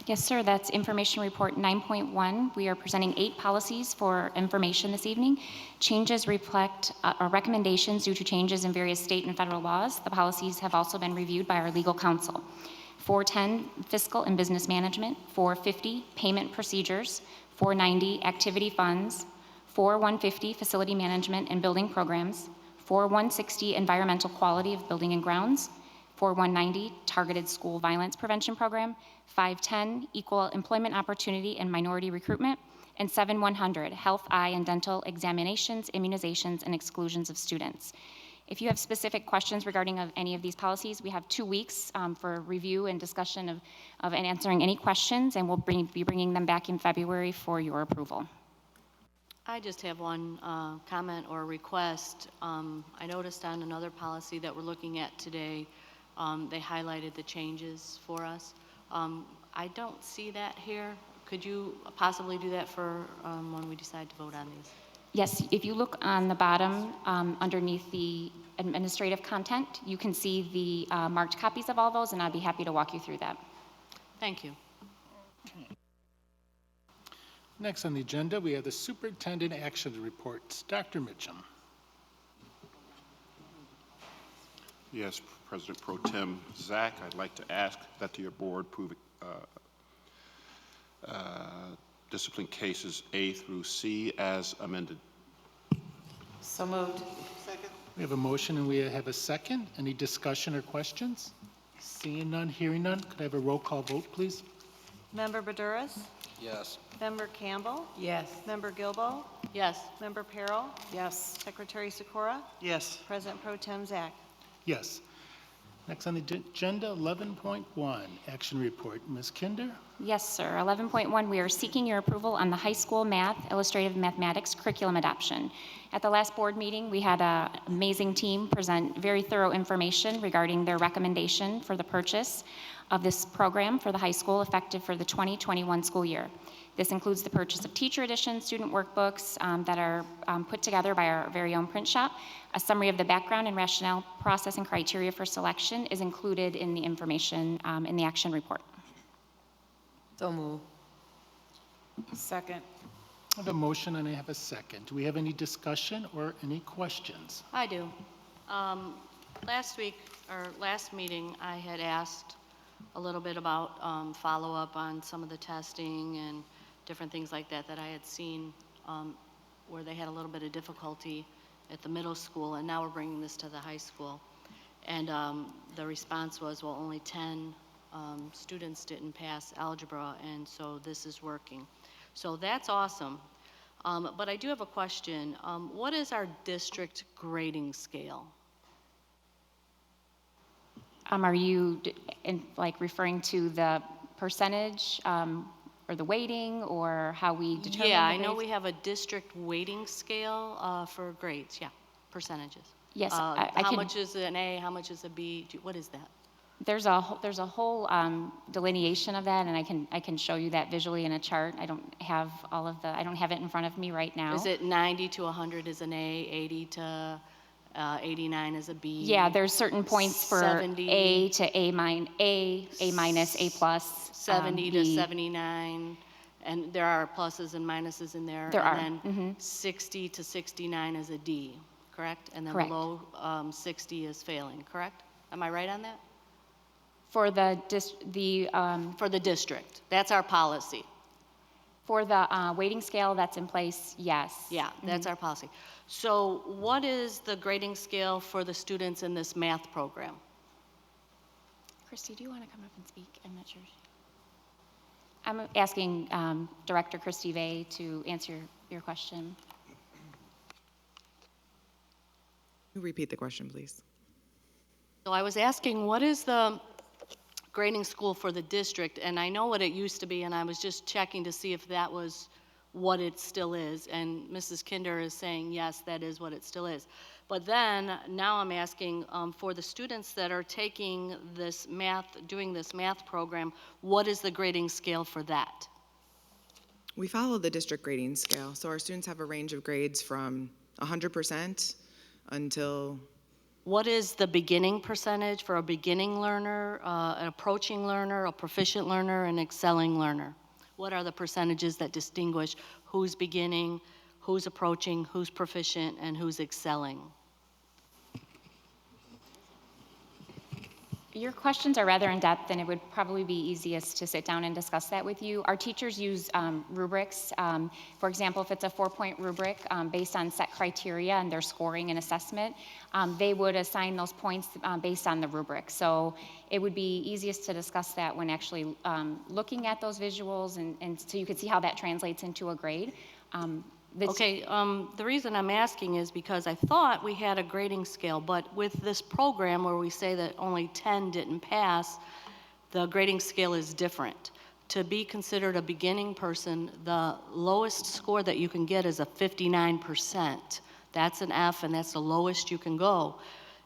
Yes, sir. That's Information Report 9.1. We are presenting 8 policies for information this evening. Changes reflect our recommendations due to changes in various state and federal laws. The policies have also been reviewed by our legal counsel. 410, Fiscal and Business Management. 450, Payment Procedures. 490, Activity Funds. 4150, Facility Management and Building Programs. 4160, Environmental Quality of Building and Grounds. 4190, Targeted School Violence Prevention Program. 510, Equal Employment Opportunity and Minority Recruitment, and 7100, Health, Eye, and Dental Examinations, Immunizations, and Exclusions of Students. If you have specific questions regarding any of these policies, we have 2 weeks for review and discussion of and answering any questions, and we'll be bringing them back in February for your approval. I just have one comment or request. I noticed on another policy that we're looking at today, they highlighted the changes for us. I don't see that here. Could you possibly do that for when we decide to vote on these? Yes, if you look on the bottom underneath the administrative content, you can see the marked copies of all those, and I'd be happy to walk you through that. Thank you. Okay. Next on the agenda, we have the Superintendent Action Reports. Dr. Mitchum. Yes, President Pro Tem Zach, I'd like to ask that your board approve discipline cases A through C as amended. So moved. We have a motion and we have a second. Any discussion or questions? Seeing none, hearing none, could I have a roll call vote, please? Member Badouris? Yes. Member Campbell? Yes. Member Gilbo? Yes. Member Peril? Yes. Secretary Sikora? Yes. President Pro Tem Zach? Yes. Next on the agenda, 11.1, Action Report. Ms. Kinder? Yes, sir. 11.1, we are seeking your approval on the high school math, illustrative mathematics curriculum adoption. At the last board meeting, we had an amazing team present very thorough information regarding their recommendation for the purchase of this program for the high school effective for the 2021 school year. This includes the purchase of teacher editions, student workbooks that are put together by our very own print shop. A summary of the background and rationale process and criteria for selection is included in the information in the action report. So moved. Second. I have a motion and I have a second. Do we have any discussion or any questions? I do. Last week, or last meeting, I had asked a little bit about follow-up on some of the testing and different things like that that I had seen where they had a little bit of difficulty at the middle school, and now we're bringing this to the high school. And the response was, well, only 10 students didn't pass algebra, and so this is working. So that's awesome. But I do have a question. What is our district grading scale? Are you like referring to the percentage or the weighting or how we determine Yeah, the I know grades? we have a district weighting scale for grades, yeah, percentages. Yes, How I can- much is an A, how much is a B? What is that? There's a whole delineation of that, and I can show you that visually in a chart. I don't have I don't have it in front of me right now. Is it 90 to 100 is an A, 80 to 89 is a B? Yeah, there's certain points for 70, A to A minus, A plus. 70 to B. 79, and there are pluses and minuses in there. There are, And then 60 to 69 is a D, correct? And then Correct. below 60 is failing, correct? Am I right on that? For the For the district, that's our policy. for the weighting scale that's in place, yes. Yeah, that's our policy. So what is the grading scale for the students in this math program? Christy, do you want to come up and speak? I'm not sure. I'm asking Director Christy Vey to answer your question. Repeat the question, please. So I was asking, what is the grading school for the district? And I know what it used to be, and I was just checking to see if that was what it still is. And Mrs. Kinder is saying, yes, that is what it still is. But then, now I'm asking, for the students that are taking this math, doing this math program, what is the grading scale for that? We follow the district grading scale. So our students have a range of grades from 100% until What is the beginning percentage for a beginning learner, an approaching learner, a proficient learner, an excelling learner? What are the percentages that distinguish who's beginning, who's approaching, who's proficient, and who's excelling? Your questions are rather in-depth, and it would probably be easiest to sit down and discuss that with you. Our teachers use rubrics. For example, if it's a 4-point rubric based on set criteria and their scoring and assessment, they would assign those points based on the rubric. So it would be easiest to discuss that when actually looking at those visuals, and so you could see how that translates into a grade. The reason I'm asking is because I thought we had a grading scale, but with this program where we say that only 10 didn't pass, the grading scale is different. To be considered a beginning person, the lowest score that you can get is a 59%. That's an F, and that's the lowest you can go.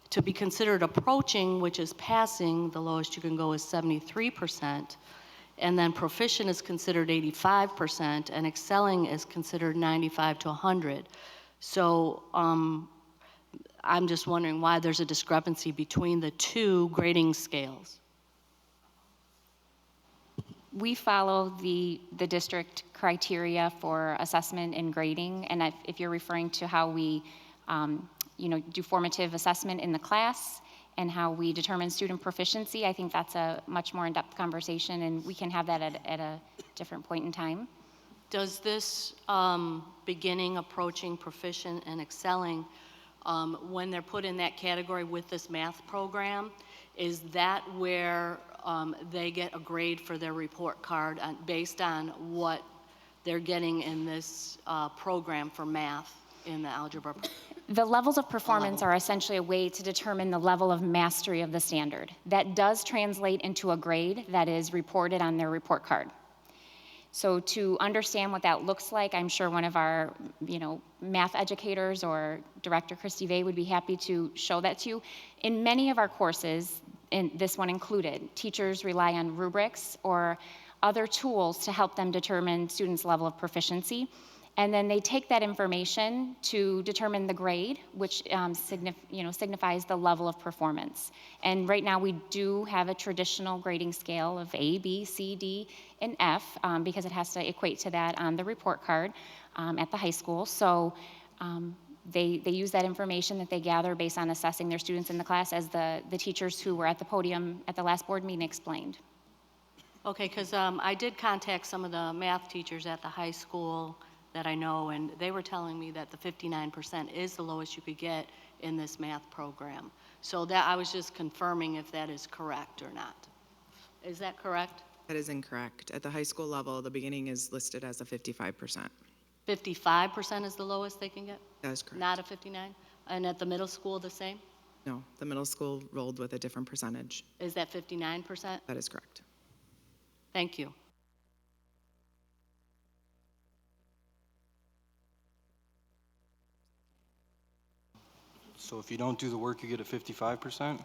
To be considered approaching, which is passing, the lowest you can go is 73%. And then proficient is considered 85%, and excelling is considered 95 to 100. So I'm just wondering why there's a discrepancy between the two grading scales. We follow the district criteria for assessment and grading, and if you're referring to how we do formative assessment in the class, and how we determine student proficiency, I think that's a much more in-depth conversation, and we can have that at a different point in time. Does this beginning, approaching, proficient, and excelling, when they're put in that category with this math program, is that where they get a grade for their report card based on what they're getting in this program for math in the algebra program? The levels of performance are essentially a way to determine the level of mastery of the standard. That does translate into a grade that is reported on their report card. So to understand what that looks like, I'm sure one of our math educators or Director Christy Vey would be happy to show that to you. In many of our courses, and this one included, teachers rely on rubrics or other tools to help them determine students' level of proficiency. And then they take that information to determine the grade, which signifies the level of performance. And right now we do have a traditional grading scale of A, B, C, D, and F, because it has to equate to that on the report card at the high school. So they use that information that they gather based on assessing their students in the class, as the teachers who were at the podium at the last board meeting explained. Okay, because I did contact some of the math teachers at the high school that I know, and they were telling me that the 59% is the lowest you could get in this math program. So that I was just confirming if that is correct or not. Is that correct? That is incorrect. At the high school level, the beginning is listed as a 55%. 55% is the lowest they can get? That is correct. Not a 59? And at the middle school, the same? No, the middle school rolled with a different percentage. Is that 59%? That is correct. Thank you. So if you don't do the work, you get a 55%?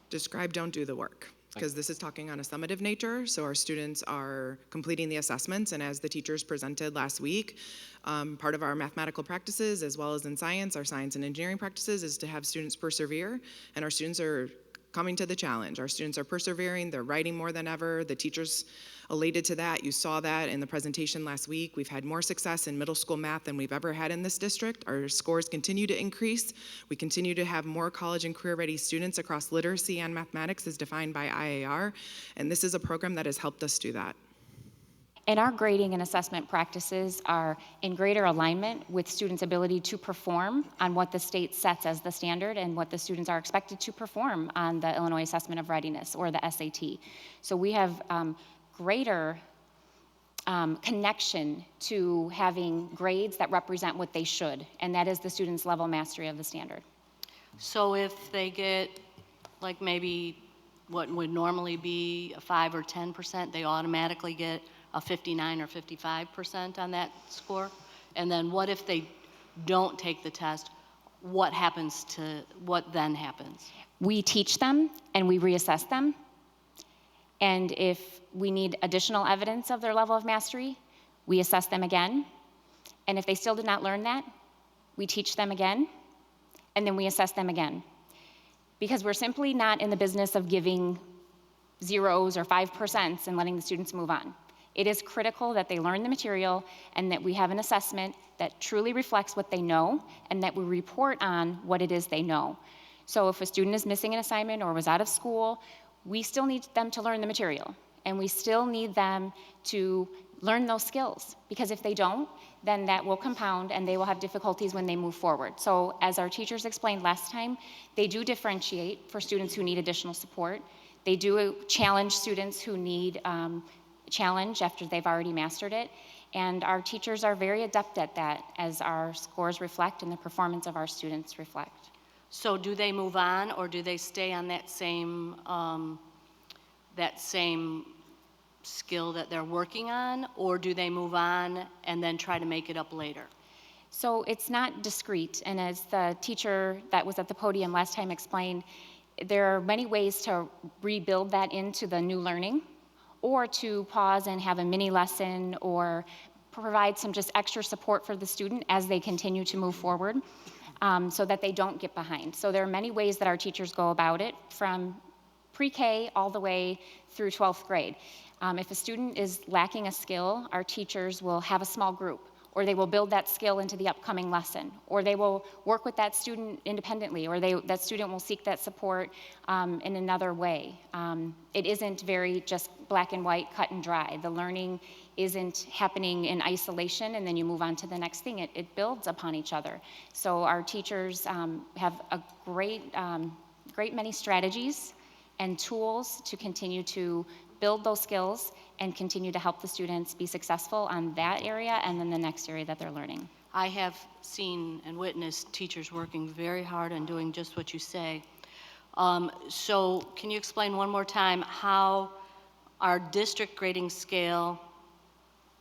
Describe, don't do the work, because this is talking on a summative nature, so our students are completing the assessments, and as the teachers presented last week, part of our mathematical practices, as well as in science, our science and engineering practices, is to have students persevere, and our students are coming to the challenge. Our students are persevering, they're writing more than ever, the teachers elated to that. You saw that in the presentation last week. We've had more success in middle school math than we've ever had in this district. Our scores continue to increase. We continue to have more college and career ready students across literacy and mathematics as defined by IAR, and this is a program that has helped us do that. And our grading and assessment practices are in greater alignment with students' ability to perform on what the state sets as the standard and what the students are expected to perform on the Illinois Assessment of Readiness, or the SAT. So we have greater connection to having grades that represent what they should, and that is the student's level mastery of the standard. So if they get like maybe what would normally be a 5 or 10%, they automatically get a 59 or 55% on that score? And then what if they don't take the test? What then happens? We teach them and we reassess them. And if we need additional evidence of their level of mastery, we assess them again. And if they still did not learn that, we teach them again, and then we assess them again. Because we're simply not in the business of giving zeros or 5% and letting the students move on. It is critical that they learn the material and that we have an assessment that truly reflects what they know and that we report on what it is they know. So if a student is missing an assignment or was out of school, we still need them to learn the material, and we still need them to learn those skills, because if they don't, then that will compound and they will have difficulties when they move forward. So as our teachers explained last time, they do differentiate for students who need additional support. They do challenge students who need challenge after they've already mastered it, and our teachers are very adept at that, as our scores reflect and the performance of our students reflect. So do they move on, or do they stay on that same skill that they're working on, or do they move on and then try to make it up later? So it's not discrete, and as the teacher that was at the podium last time explained, there are many ways to rebuild that into the new learning, or to pause and have a mini lesson, or provide some just extra support for the student as they continue to move forward, so that they don't get behind. So there are many ways that our teachers go about it, from pre-K all the way through 12th grade. If a student is lacking a skill, our teachers will have a small group, or they will build that skill into the upcoming lesson, or they will work with that student independently, or that student will seek that support in another way. It isn't very just black and white, cut and dry. The learning isn't happening in isolation and then you move on to the next thing. It builds upon each other. So our teachers have a great many strategies and tools to continue to build those skills and continue to help the students be successful on that area and then the next area that they're learning. I have seen and witnessed teachers working very hard on doing just what you say. So can you explain one more time how our district grading scale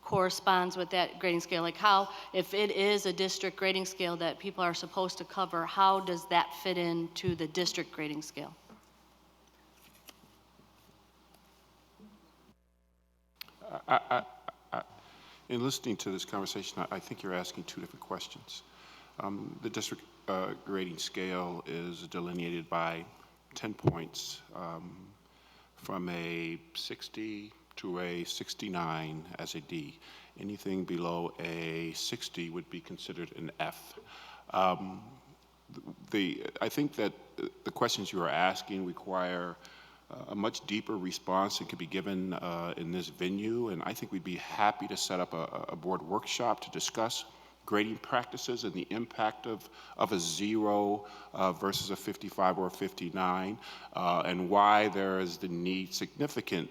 corresponds with that grading scale? Like how, if it is a district grading scale that people are supposed to cover, how does that fit into the district grading scale? In listening to this conversation, I think you're asking two different questions. The district grading scale is delineated by 10 points from a 60 to a 69 as a D. Anything below a 60 would be considered an F. I think that the questions you are asking require a much deeper response that could be given in this venue, and I think we'd be happy to set up a board workshop to discuss grading practices and the impact of a 0 versus a 55 or a 59, and why there is the significant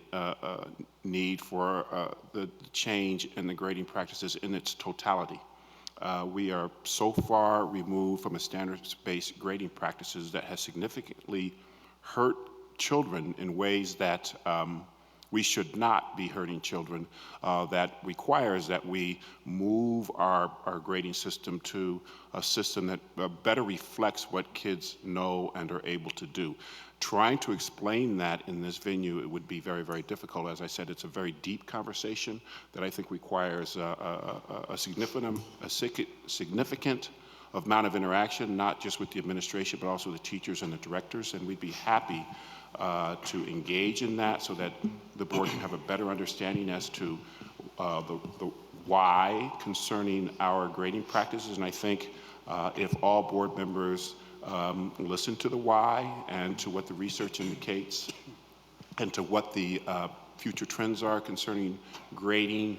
need for the change in the grading practices in its totality. We are so far removed from a standards-based grading practices that has significantly hurt children in ways that we should not be hurting children, that requires that we move our grading system to a system that better reflects what kids know and are able to do. Trying to explain that in this venue, it would be very, very difficult. As I said, it's a very deep conversation that I think requires a significant amount of interaction, not just with the administration, but also the teachers and the directors, and we'd be happy to engage in that so that the board can have a better understanding as to the why concerning our grading practices. And I think if all board members listen to the why and to what the research indicates and to what the future trends are concerning grading,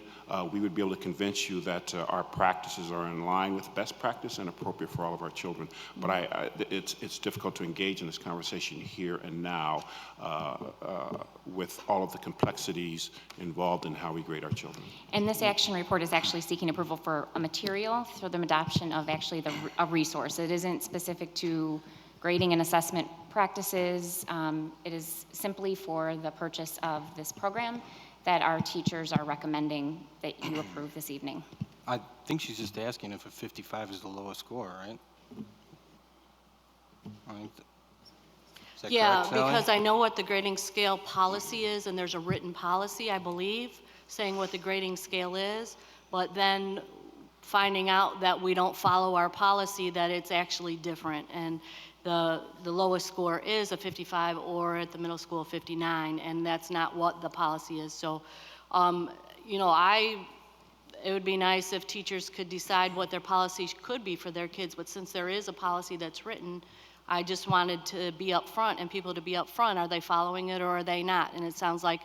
we would be able to convince you that our practices are in line with best practice and appropriate for all of our children. But it's difficult to engage in this conversation here and now with all of the complexities involved in how we grade our children. And this action report is actually seeking approval for a material for the adoption of actually a resource. It isn't specific to grading and assessment practices. It is simply for the purchase of this program that our teachers are recommending that you approve this evening. I think she's just asking if a 55 is the lowest score, right? Is that Yeah, correct, Sally? because I know what the grading scale policy is, and there's a written policy, I believe, saying what the grading scale is, but then finding out that we don't follow our policy, that it's actually different, and the lowest score is a 55 or at the middle school a 59, and that's not what the policy is. So, you know, it would be nice if teachers could decide what their policy could be for their kids, but since there is a policy that's written, I just wanted to be upfront and people to be upfront. Are they following it or are they not? And it sounds like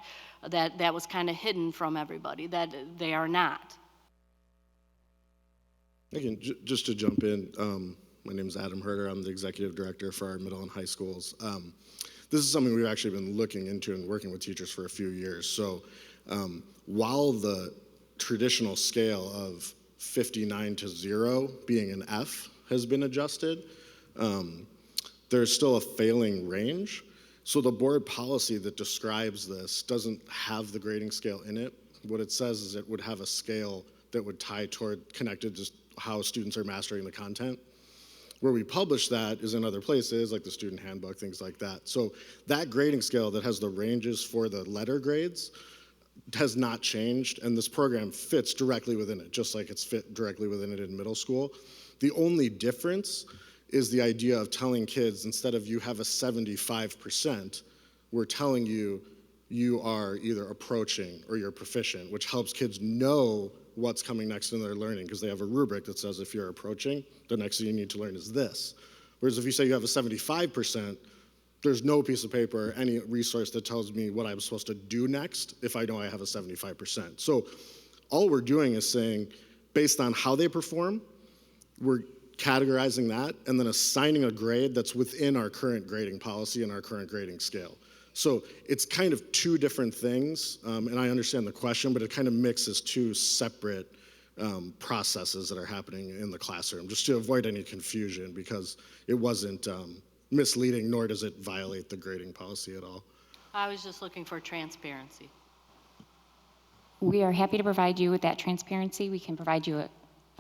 that was kind of hidden from everybody, that they are not. Again, just to jump in, my name is Adam Herder. I'm the executive director for our middle and high schools. This is something we've actually been looking into and working with teachers for a few years. So while the traditional scale of 59 to 0 being an F has been adjusted, there's still a failing range. So the board policy that describes this doesn't have the grading scale in it. What it says is it would have a scale that would tie toward connected to how students are mastering the content. Where we publish that is in other places, like the student handbook, things like that. So that grading scale that has the ranges for the letter grades has not changed, and this program fits directly within it, just like it's fit directly within it in middle school. The only difference is the idea of telling kids, instead of you have a 75%, we're telling you you are either approaching or you're proficient, which helps kids know what's coming next in their learning, because they have a rubric that says if you're approaching, the next thing you need to learn is this. Whereas if you say you have a 75%, there's no piece of paper, any resource that tells me what I'm supposed to do next if I know I have a 75%. So all we're doing is saying, based on how they perform, we're categorizing that and then assigning a grade that's within our current grading policy and our current grading scale. So it's kind of two different things, and I understand the question, but it kind of mixes two separate processes that are happening in the classroom, just to avoid any confusion, because it wasn't misleading, nor does it violate the grading policy at all. I was just looking for transparency. We are happy to provide you with that transparency. We can provide you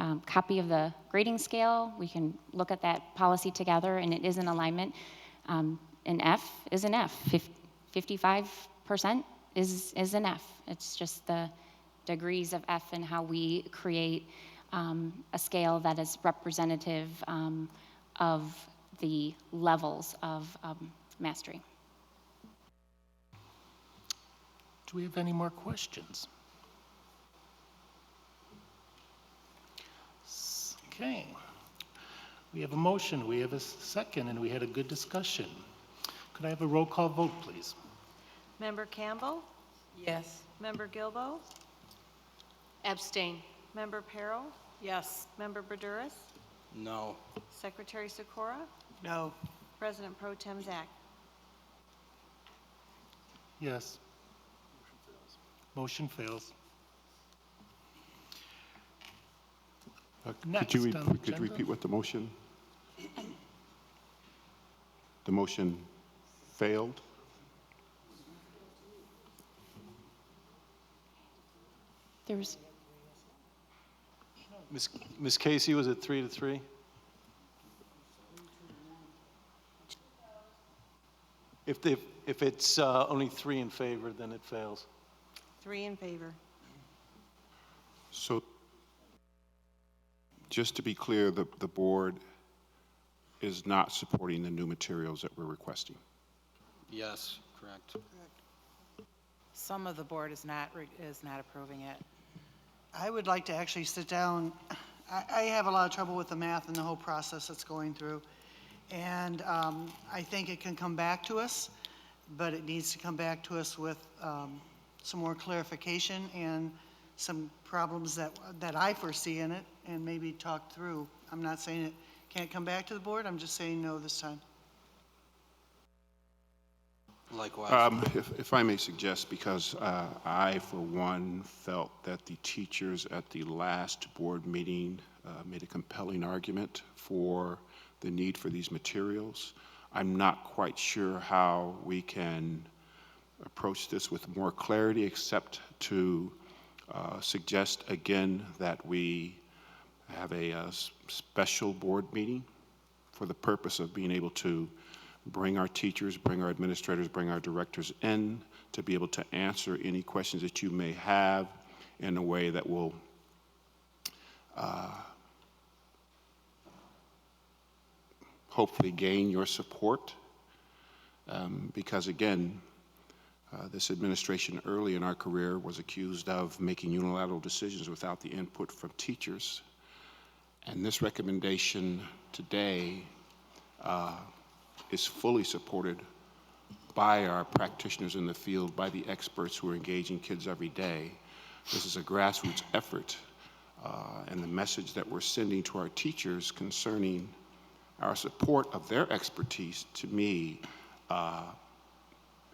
a copy of the grading scale. We can look at that policy together, and it is in alignment. An F is an F. 55% is an F. It's just the degrees of F and how we create a scale that is representative of the levels of mastery. Do we have any more questions? Okay. We have a motion, we have a second, and we had a good discussion. Could I have a roll call vote, please? Member Campbell? Yes. Member Gilbo? Abstain. Member Perro? Yes. Member Burduris, No. Secretary Sikora, No. President Pro Tem Zach. Yes. Motion fails. Next Could you, on the could you agenda. repeat what the motion? The motion failed? There's, Ms. Casey, was it 3-3? If it's only 3 in favor, then it fails. 3 in favor. So, just to be clear, the board is not supporting the new materials that we're requesting. Yes, correct. Some of the board is not approving it. I would like to actually sit down. I have a lot of trouble with the math and the whole process that's going through. And I think it can come back to us, but it needs to come back to us with some more clarification and some problems that I foresee in it, and maybe talk through. I'm not saying it can't come back to the board, I'm just saying no this time. Likewise. If I may suggest, because I, for one, felt that the teachers at the last board meeting made a compelling argument for the need for these materials. I'm not quite sure how we can approach this with more clarity, except to suggest again that we have a special board meeting for the purpose of being able to bring our teachers, bring our administrators, bring our directors in to be able to answer any questions that you may have in a way that will hopefully gain your support. Because again, this administration early in our career was accused of making unilateral decisions without the input from teachers. And this recommendation today is fully supported by our practitioners in the field, by the experts who are engaging kids every day. This is a grassroots effort, and the message that we're sending to our teachers concerning our support of their expertise, to me,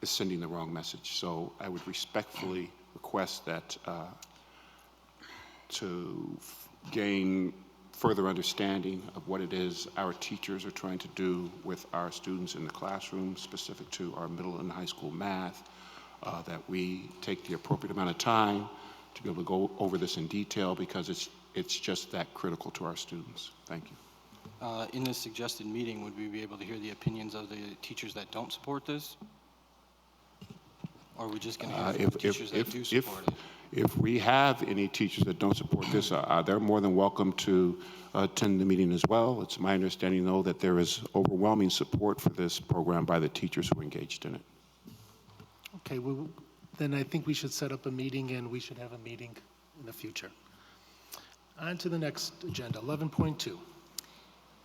is sending the wrong message. So I would respectfully request that to gain further understanding of what it is our teachers are trying to do with our students in the classroom, specific to our middle and high school math, that we take the appropriate amount of time to be able to go over this in detail, because it's just that critical to our students. Thank you. In this suggested meeting, would we be able to hear the opinions of the teachers that don't support this? Or are we just going to hear from the teachers that do support it? If we have any teachers that don't support this, they're more than welcome to attend the meeting as well. It's my understanding, though, that there is overwhelming support for this program by the teachers who are engaged in it. Okay, then I think we should set up a meeting, and we should have a meeting in the future. On to the next agenda, 11.2.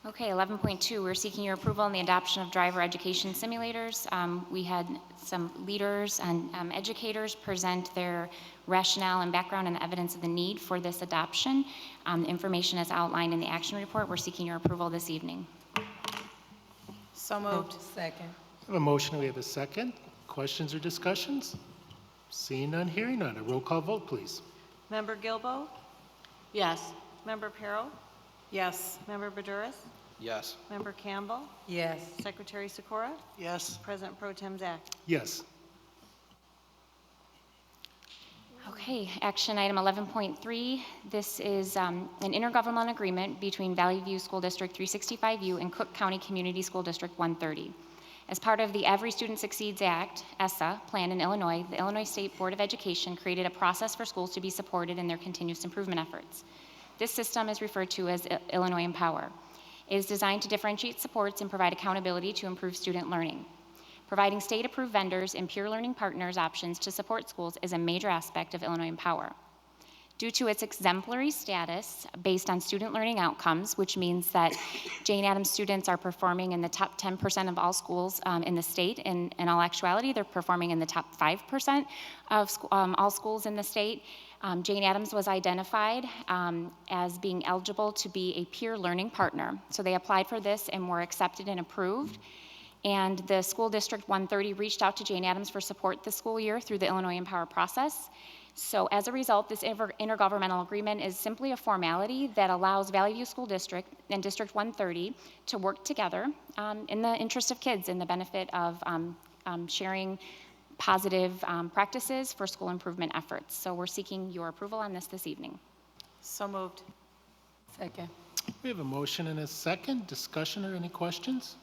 Okay, 11.2, we're seeking your approval on the adoption of driver education simulators. We had some leaders and educators present their rationale and background and the evidence of the need for this adoption. Information is outlined in the action report. We're seeking your approval this evening. So moved. Second. We have a motion, we have a second. Questions or discussions? Seeing none, hearing none. A roll call vote, please. Member Gilbo, Yes. Member Perro, Yes. Member Burduris, Yes. Member Campbell, Yes. Secretary Sikora, Yes. President Pro Tem Zach. Yes. Okay, action item 11.3. This is an intergovernmental agreement between Valley View School District 365U and Cook County Community School District 130. As part of the Every Student Succeeds Act, ESSA, plan in Illinois, the Illinois State Board of Education created a process for schools to be supported in their continuous improvement efforts. This system is referred to as Illinois Empower. It is designed to differentiate supports and provide accountability to improve student learning. Providing state-approved vendors and peer learning partners options to support schools is a major aspect of Illinois Empower. Due to its exemplary status based on student learning outcomes, which means that Jane Addams students are performing in the top 10% of all schools in the state. In all actuality, they're performing in the top 5% of all schools in the state. Jane Addams was identified as being eligible to be a peer learning partner. So they applied for this and were accepted and approved. And the School District 130 reached out to Jane Addams for support this school year through the Illinois Empower process. So as a result, this intergovernmental agreement is simply a formality that allows Valley View School District and District 130 to work together in the interest of kids and the benefit of sharing positive practices for school improvement efforts. So we're seeking your approval on this evening. So moved. Second. We have a motion and a second. Discussion or any questions?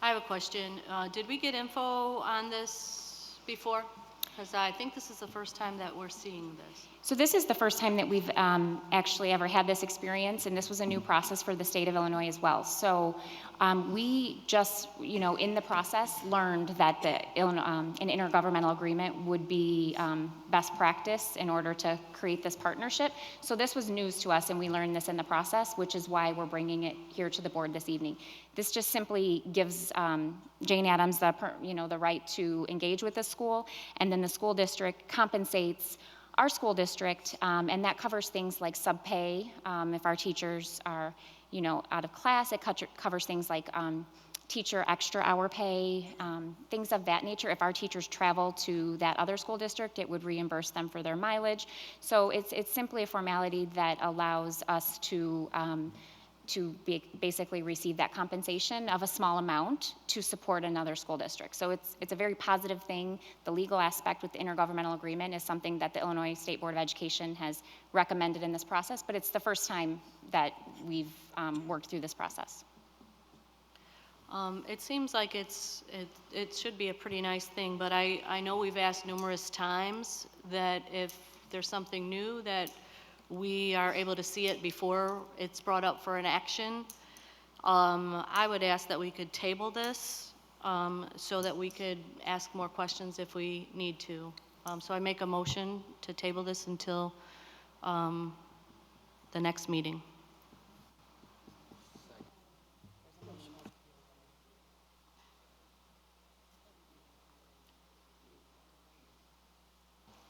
I have a question. Did we get info on this before? Because I think this is the first time that we're seeing this. So this is the first time that we've actually ever had this experience, and this was a new process for the state of Illinois as well. So we just, in the process, learned that an intergovernmental agreement would be best practice in order to create this partnership. So this was news to us, and we learned this in the process, which is why we're bringing it here to the board this evening. This just simply gives Jane Addams the right to engage with the school, and then the school district compensates our school district, and that covers things like sub-pay. If our teachers are, out of class, it covers things like teacher extra hour pay, things of that nature. If our teachers travel to that other school district, it would reimburse them for their mileage. So it's simply a formality that allows us to basically receive that compensation of a small amount to support another school district. So it's a very positive thing. The legal aspect with the intergovernmental agreement is something that the Illinois State Board of Education has recommended in this process, but it's the first time that we've worked through this process. It seems like it should be a pretty nice thing, but I know we've asked numerous times that if there's something new that we are able to see it before it's brought up for an action. I would ask that we could table this so that we could ask more questions if we need to. So I make a motion to table this until the next meeting.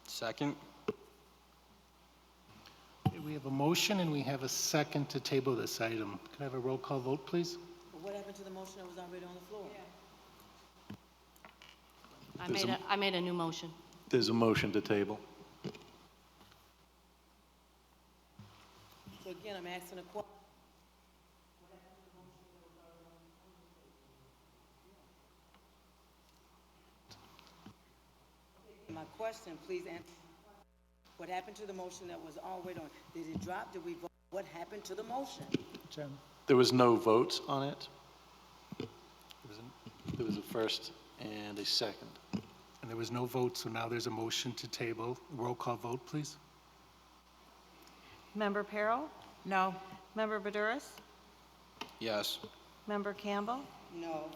Second. We have a motion and we have a second to table this item. Can I have a roll call vote, please? What happened to the motion that was already on the floor? I made a new motion. There's a motion to table. So again, I'm asking a question. My question, please answer. What happened to the motion that was already on? Did it drop? Did we vote? What happened to the motion? Jen? There was no votes on it. There was a first and a second. And there was no vote, so now there's a motion to table. Roll call vote, please. Member Perro? No. Member Badouris? Yes. Member Campbell? No.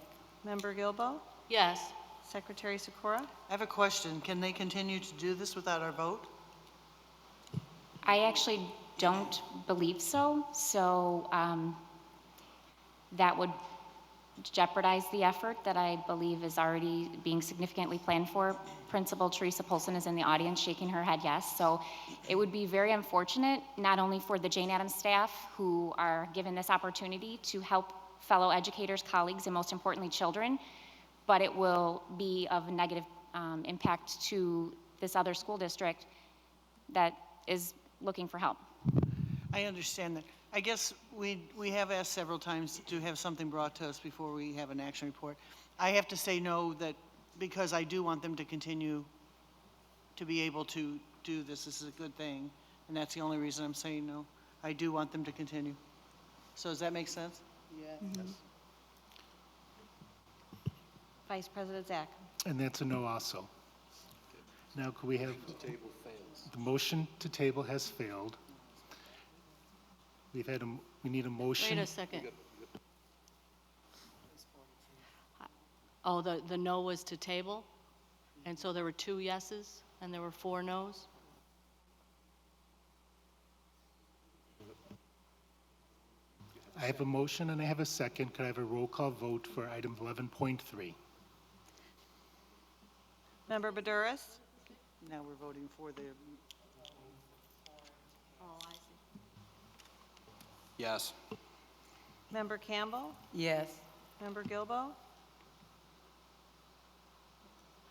Member Gilbo? Yes. Secretary Sikora? I have a question. Can they continue to do this without our vote? I actually don't believe so. So that would jeopardize the effort that I believe is already being significantly planned for. Principal Teresa Polson is in the audience shaking her head yes. So it would be very unfortunate, not only for the Jane Addams staff who are given this opportunity to help fellow educators, colleagues, and most importantly children, but it will be of a negative impact to this other school district that is looking for help. I understand that. I guess we have asked several times to have something brought to us before we have an action report. I have to say no, that because I do want them to continue to be able to do this. This is a good thing, and that's the only reason I'm saying no. I do want them to continue. So does that make sense? Yeah. Yes. Vice President Zach? And that's a no also. Now, could we have... The motion to table has failed. We need a motion. Wait a second. Oh, the no was to table? And so there were 2 yeses and there were 4 noes? I have a motion and I have a second. Could I have a roll call vote for item 11.3? Member Badouris? Now we're voting for the, Yes. Member Campbell? Yes. Member Gilbo?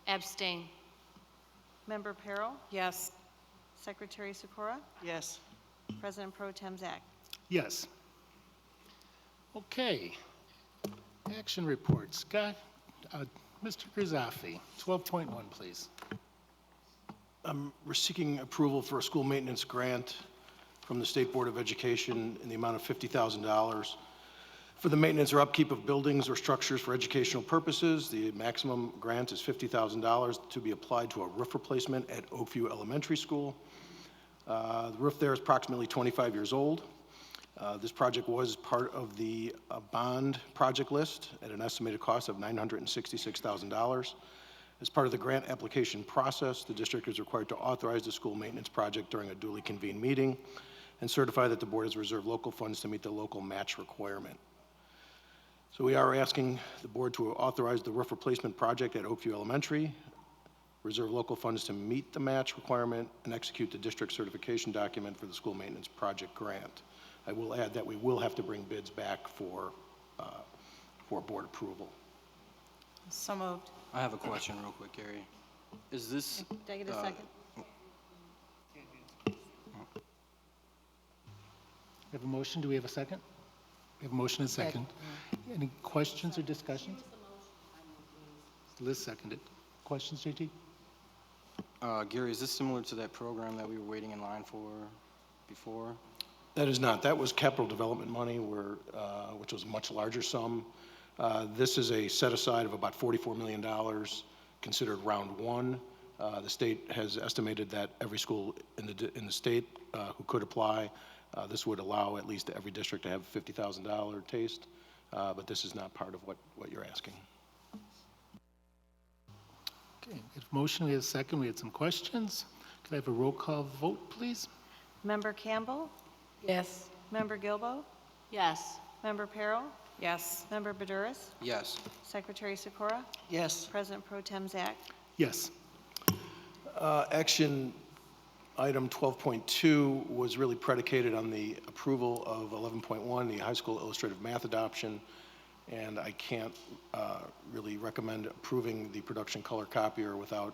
Abstain. Member Peril? Yes. Secretary Sikora? yes. President Pro Tem Zach? Yes. Okay. Action reports. Scott, Mr. Grizafi, 12.1, please. We're seeking approval for a school maintenance grant from the State Board of Education in the amount of $50,000 for the maintenance or upkeep of buildings or structures for educational purposes. The maximum grant is $50,000 to be applied to a roof replacement at Oakview Elementary School. The roof there is approximately 25 years old. This project was part of the bond project list at an estimated cost of $966,000. As part of the grant application process, the district is required to authorize the school maintenance project during a duly convened meeting and certify that the board has reserved local funds to meet the local match requirement. So we are asking the board to authorize the roof replacement project at Oakview Elementary, reserve local funds to meet the match requirement, and execute the district certification document for the school maintenance project grant. I will add that we will have to bring bids back for board approval. So moved. I have a question real quick, Gary. Is this? Did I get a second? We have a motion. Do we have a second? We have a motion and a second. Any questions or discussions? Liz seconded. Questions, JT? Gary, is this similar to that program that we were waiting in line for before? That is not. That was capital development money, which was a much larger sum. This is a set aside of about $44 million, considered round one. The state has estimated that every school in the state who could apply, this would allow at least every district to have a $50,000 taste, but this is not part of what you're asking. Okay, we have a motion, we have a second, we had some questions. Could I have a roll call vote, please? Member Campbell? Yes. Member Gilbo? Yes. Member Peril? Yes. Member Badouris? Yes. Secretary Sikora? Yes. President Pro Tem Zach? Yes. Action item 12.2 was really predicated on the approval of 11.1, the high school illustrative math adoption, and I can't really recommend approving the production color copier without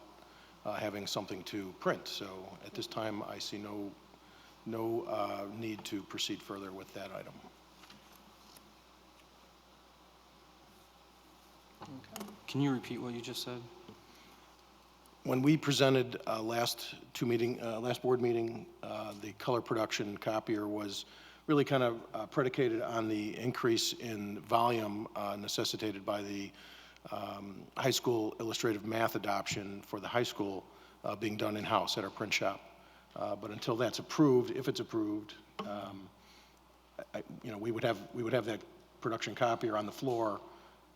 having something to print. So at this time, I see no need to proceed further with that item. Can you repeat what you just said? When we presented last board meeting, the color production copier was really kind of predicated on the increase in volume necessitated by the high school illustrative math adoption for the high school being done in-house at our print shop. But until that's approved, if it's approved, we would have that production copier on the floor,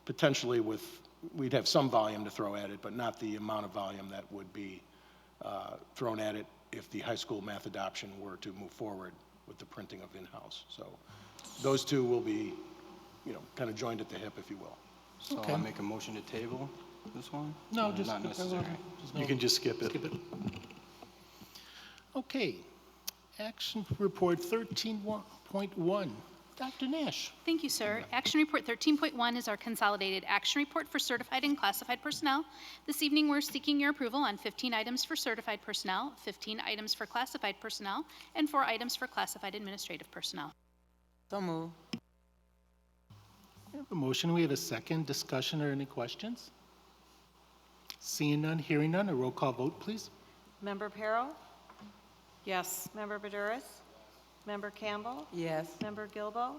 potentially we'd have some volume to throw at it, but not the amount of volume that would be thrown at it if the high school math adoption were to move forward with the printing of in-house. So those two will be, kind of joined at the hip, if you will. So Okay. I'll make a motion to table this one? No, Or just not necessary. You can just skip it. Okay. Action report 13.1. Dr. Nash. Thank you, sir. Action Report 13.1 is our consolidated action report for certified and classified personnel. This evening, we're seeking your approval on 15 items for certified personnel, 15 items for classified personnel, and 4 items for classified administrative personnel. So move. We have a motion. We have a second. Discussion or any questions? Seeing none, hearing none, a roll call vote, please. Member Peril? Yes. Member Badouris? Member Campbell? Yes. Member Gilbo?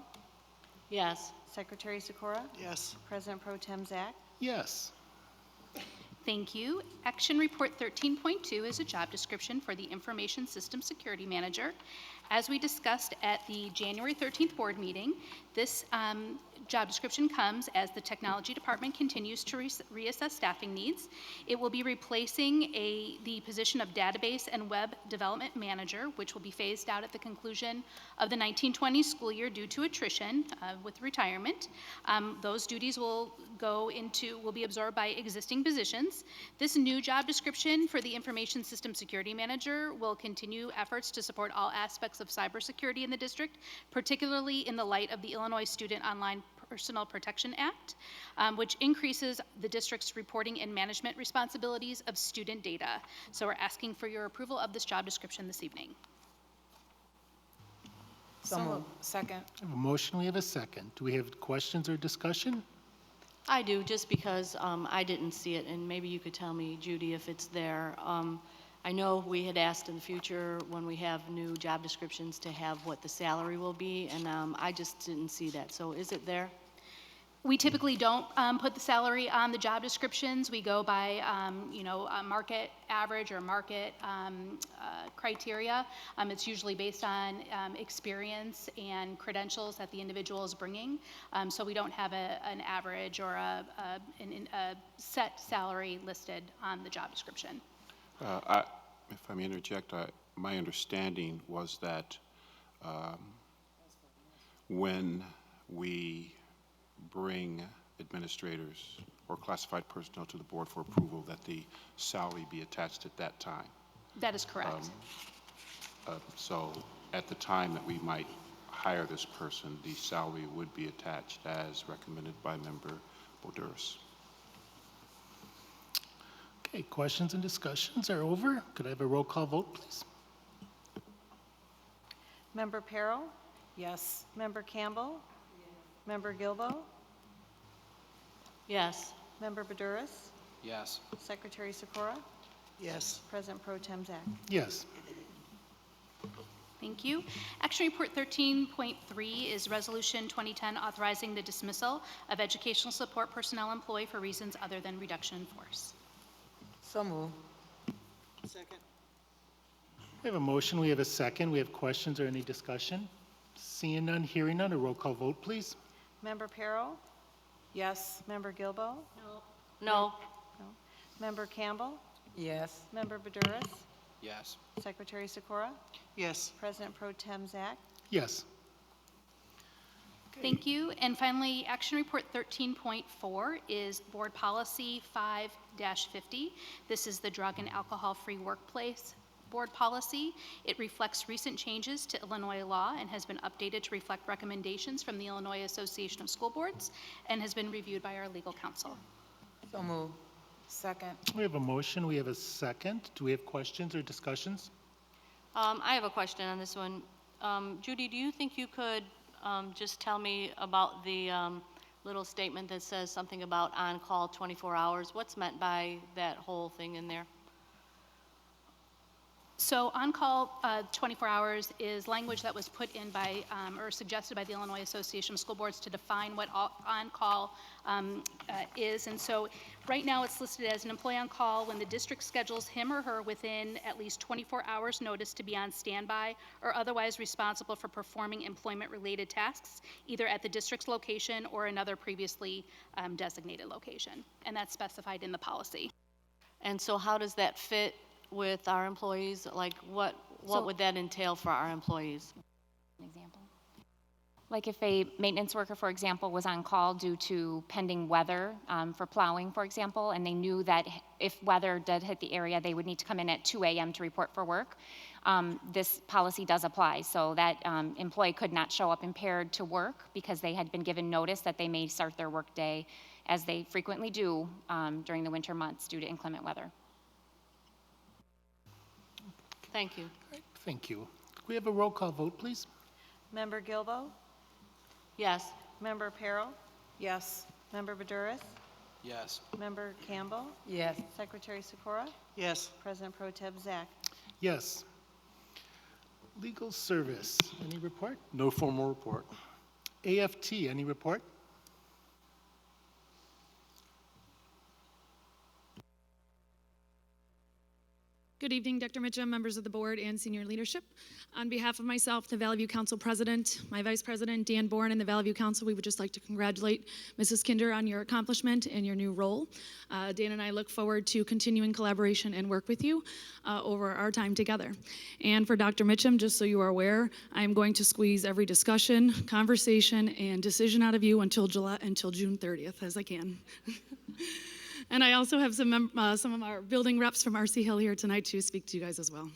Yes. Secretary Sikora? Yes. President Pro Tem Zach? Yes. Thank you. Action Report 13.2 is a job description for the Information System Security Manager. As we discussed at the January 13th board meeting, this job description comes as the technology department continues to reassess staffing needs. It will be replacing the position of database and web development manager, which will be phased out at the conclusion of the 1920 school year due to attrition with retirement. Those duties will be absorbed by existing positions. This new job description for the information system security manager will continue efforts to support all aspects of cybersecurity in the district, particularly in the light of the Illinois Student Online Personal Protection Act, which increases the district's reporting and management responsibilities of student data. So we're asking for your approval of this job description this evening. So moved. Second. I have a motion, we have a second. Do we have questions or discussion? I do, just because I didn't see it, and maybe you could tell me, Judy, if it's there. I know we had asked in the future when we have new job descriptions to have what the salary will be, and I just didn't see that. So is it there? We typically don't put the salary on the job descriptions. We go by, a market average or market criteria. It's usually based on experience and credentials that the individual is bringing. So we don't have an average or a set salary listed on the job description. If I may interject, my understanding was that when we bring administrators or classified personnel to the board for approval, that the salary be attached at that time. That is correct. So at the time that we might hire this person, the salary would be attached as recommended by Member Boduris. Okay, questions and discussions are over. Could I have a roll call vote, please? Member Perro? Yes. Member Campbell? Member Gilbo? Yes. Member Baduris? Yes. Secretary Sikora? Yes. President Pro Tem Zach? Yes. Thank you. Action Report 13.3 is Resolution 2010 authorizing the dismissal of educational support personnel employee for reasons other than reduction in force. So moved. Second. We have a motion, we have a second. We have questions or any discussion? Seeing none, hearing none, a roll call vote, please. Member Perro? Yes. Member Gilbo? No. No. Member Campbell? Yes. Member Baduris? Yes. Secretary Sikora? Yes. President Pro Tem Zach? Yes. Thank you. And finally, Action Report 13.4 is Board Policy 5-50. This is the Drug and Alcohol-Free Workplace Board Policy. It reflects recent changes to Illinois law and has been updated to reflect recommendations from the Illinois Association of School Boards and has been reviewed by our legal counsel. So moved. Second. We have a motion, we have a second. Do we have questions or discussions? I have a question on this one. Judy, do you think you could just tell me about the little statement that says something about on-call 24 hours? What's meant by that whole thing in there? So on-call 24 hours is language that was put in by or suggested by the Illinois Association of School Boards to define what on-call is. And so right now it's listed as an employee on call when the district schedules him or her within at least 24 hours notice to be on standby or otherwise responsible for performing employment-related tasks, either at the district's location or another previously designated location. And that's specified in the policy. And so how does that fit with our employees? Like what would that entail for our employees? An example. Like if a maintenance worker, for example, was on call due to pending weather for plowing, for example, and they knew that if weather did hit the area, they would need to come in at 2 a.m. to report for work. This policy does apply, so that employee could not show up impaired to work because they had been given notice that they may start their work day, as they frequently do during the winter months due to inclement weather. Thank you. Thank you. Could we have a roll call vote, please? Member Gilbo? Yes. Member Perro? Yes. Member Baduris? Yes. Member Campbell? Yes. Secretary Sikora? Yes. President Pro Tem Zach? Yes. Legal service, any report? No formal report. AFT, any report? Good evening, Dr. Mitchum, members of the board, and senior leadership. On behalf of myself, the Valley View Council President, my Vice President, Dan Bourne, and the Valley View Council, we would just like to congratulate Mrs. Kinder on your accomplishment and your new role. Dan and I look forward to continuing collaboration and work with you over our time together. And for Dr. Mitchum, just so you are aware, I am going to squeeze every discussion, conversation, and decision out of you until June 30th, as I can. And I also have some of our building reps from RC Hill here tonight to speak to you guys as well.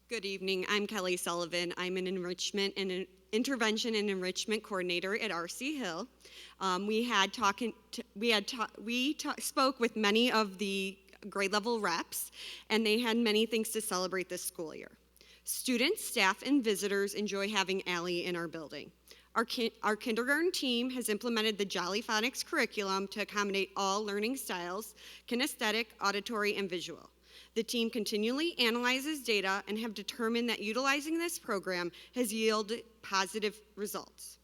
Good evening. I'm Kelly Sullivan. I'm an enrichment and an intervention and enrichment coordinator at RC Hill. We spoke with many of the grade level reps, and they had many things to celebrate this school year. Students, staff, and visitors enjoy having Allie in our building. Our kindergarten team has implemented the Jolly Phonics curriculum to accommodate all learning styles, kinesthetic, auditory, and visual. The team continually analyzes data and have determined that utilizing this program has yielded positive results.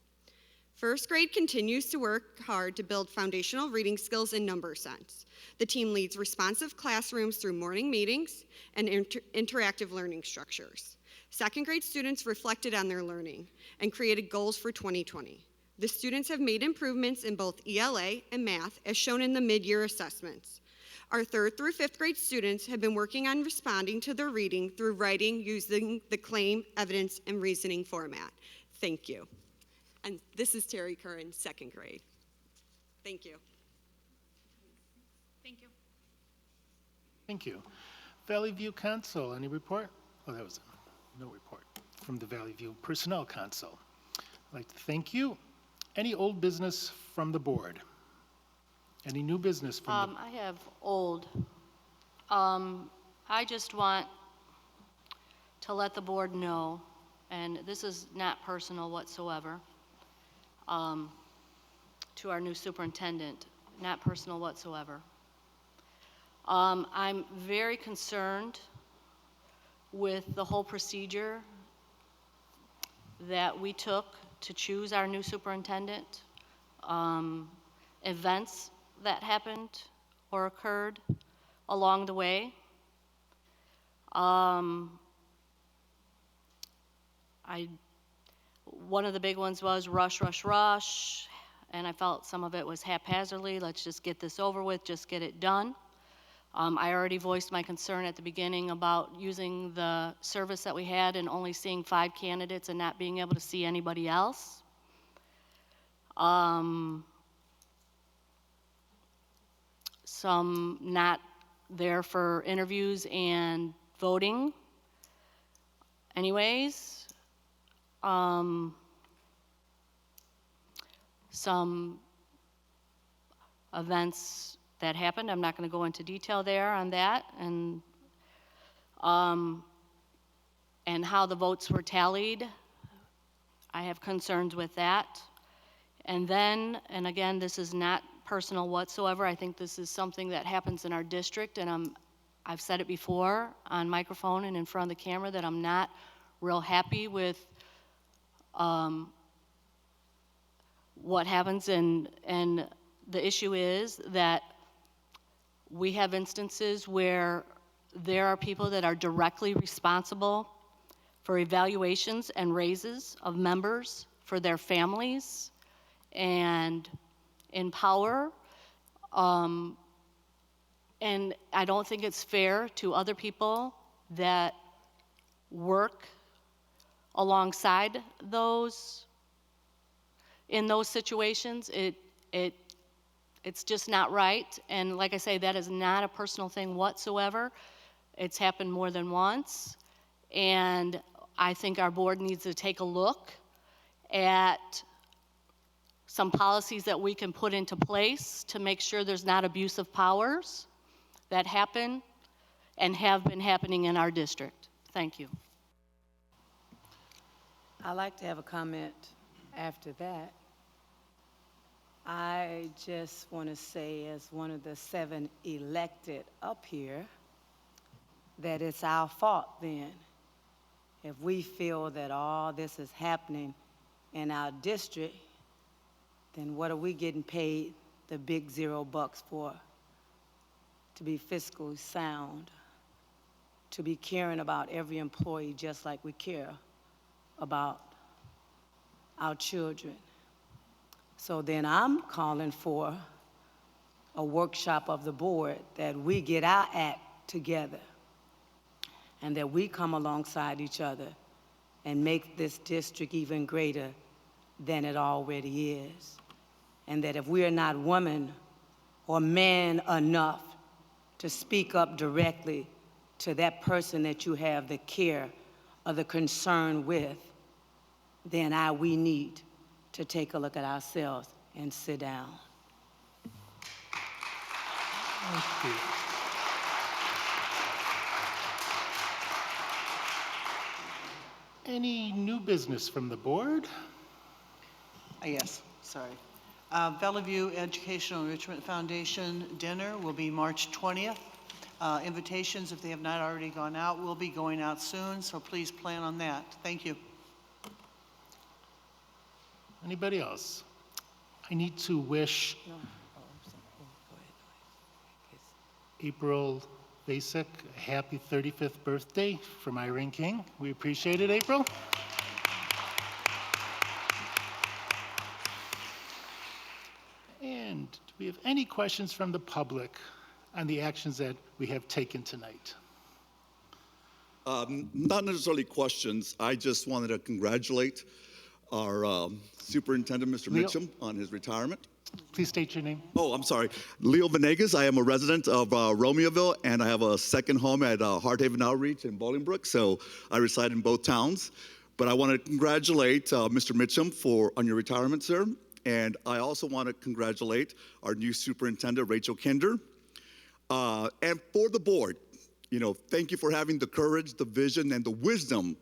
First grade continues to work hard to build foundational reading skills and number sense. The team leads responsive classrooms through morning meetings and interactive learning structures. Second grade students reflected on their learning and created goals for 2020. The students have made improvements in both ELA and math as shown in the mid-year assessments. Our third through fifth grade students have been working on responding to their reading through writing using the claim, evidence, and reasoning format. Thank you. And this is Terry Curran, second grade. Thank you. Thank you. Thank you. Valley View Council, any report? Oh, that was no report from the Valley View Personnel Council. I'd like to thank you. Any old business from the board? Any new business from I have old. I just want to let the board know, and this is not personal whatsoever, to our new superintendent, not personal whatsoever. I'm very concerned with the whole procedure that we took to choose our new superintendent, events that happened or occurred along the way. One of the big ones was rush, rush, rush, and I felt some of it was haphazardly. Let's just get this over with, just get it done. I already voiced my concern at the beginning about using the service that we had and only seeing 5 candidates and not being able to see anybody else. Some not there for interviews and voting. Anyways, some events that happened. I'm not going to go into detail there on that, and how the votes were tallied. I have concerns with that. And then, and again, this is not personal whatsoever. I think this is something that happens in our district, and I've said it before on microphone and in front of the camera that I'm not real happy with what happens, and the issue is that we have instances where there are people that are directly responsible for evaluations and raises of members for their families and in power. And I don't think it's fair to other people that work alongside those in those situations. It's just not right. And like I say, that is not a personal thing whatsoever. It's happened more than once. And I think our board needs to take a look at some policies that we can put into place to make sure there's not abuse of powers that happen and have been happening in our district. Thank you. I'd like to have a comment after that. I just want to say, as one of the 7 elected up here, that it's our fault then. If we feel that all this is happening in our district, then what are we getting paid the big $0 for? to be fiscally sound, to be caring about every employee just like we care about our children. So then I'm calling for a workshop of the board that we get our act together and that we come alongside each other and make this district even greater than it already is. And that if we are not woman or man enough to speak up directly to that person that you have the care or the concern with, then we need to take a look at ourselves and sit down. Thank you. Any new business from the board? Yes, sorry. Valley View Educational Enrichment Foundation dinner will be March 20th. Invitations, if they have not already gone out, will be going out soon, so please plan on that. Thank you. Anybody else? I need to wish April Basic a happy 35th birthday from Irene King. We appreciate it, April. And do we have any questions from the public on the actions that we have taken tonight? Not necessarily questions. I just wanted to congratulate our superintendent, Mr. Leo. Mitchum, on his retirement. Please state your name. Oh, I'm sorry. Leo Venegas. I am a resident of Romeoville, and I have a second home at Hardhaven Outreach in Bolingbrook, so I reside in both towns. But I want to congratulate Mr. Mitchum on your retirement, sir. And I also want to congratulate our new superintendent, Rachel Kinder. And for the board, thank you for having the courage, the vision, and the wisdom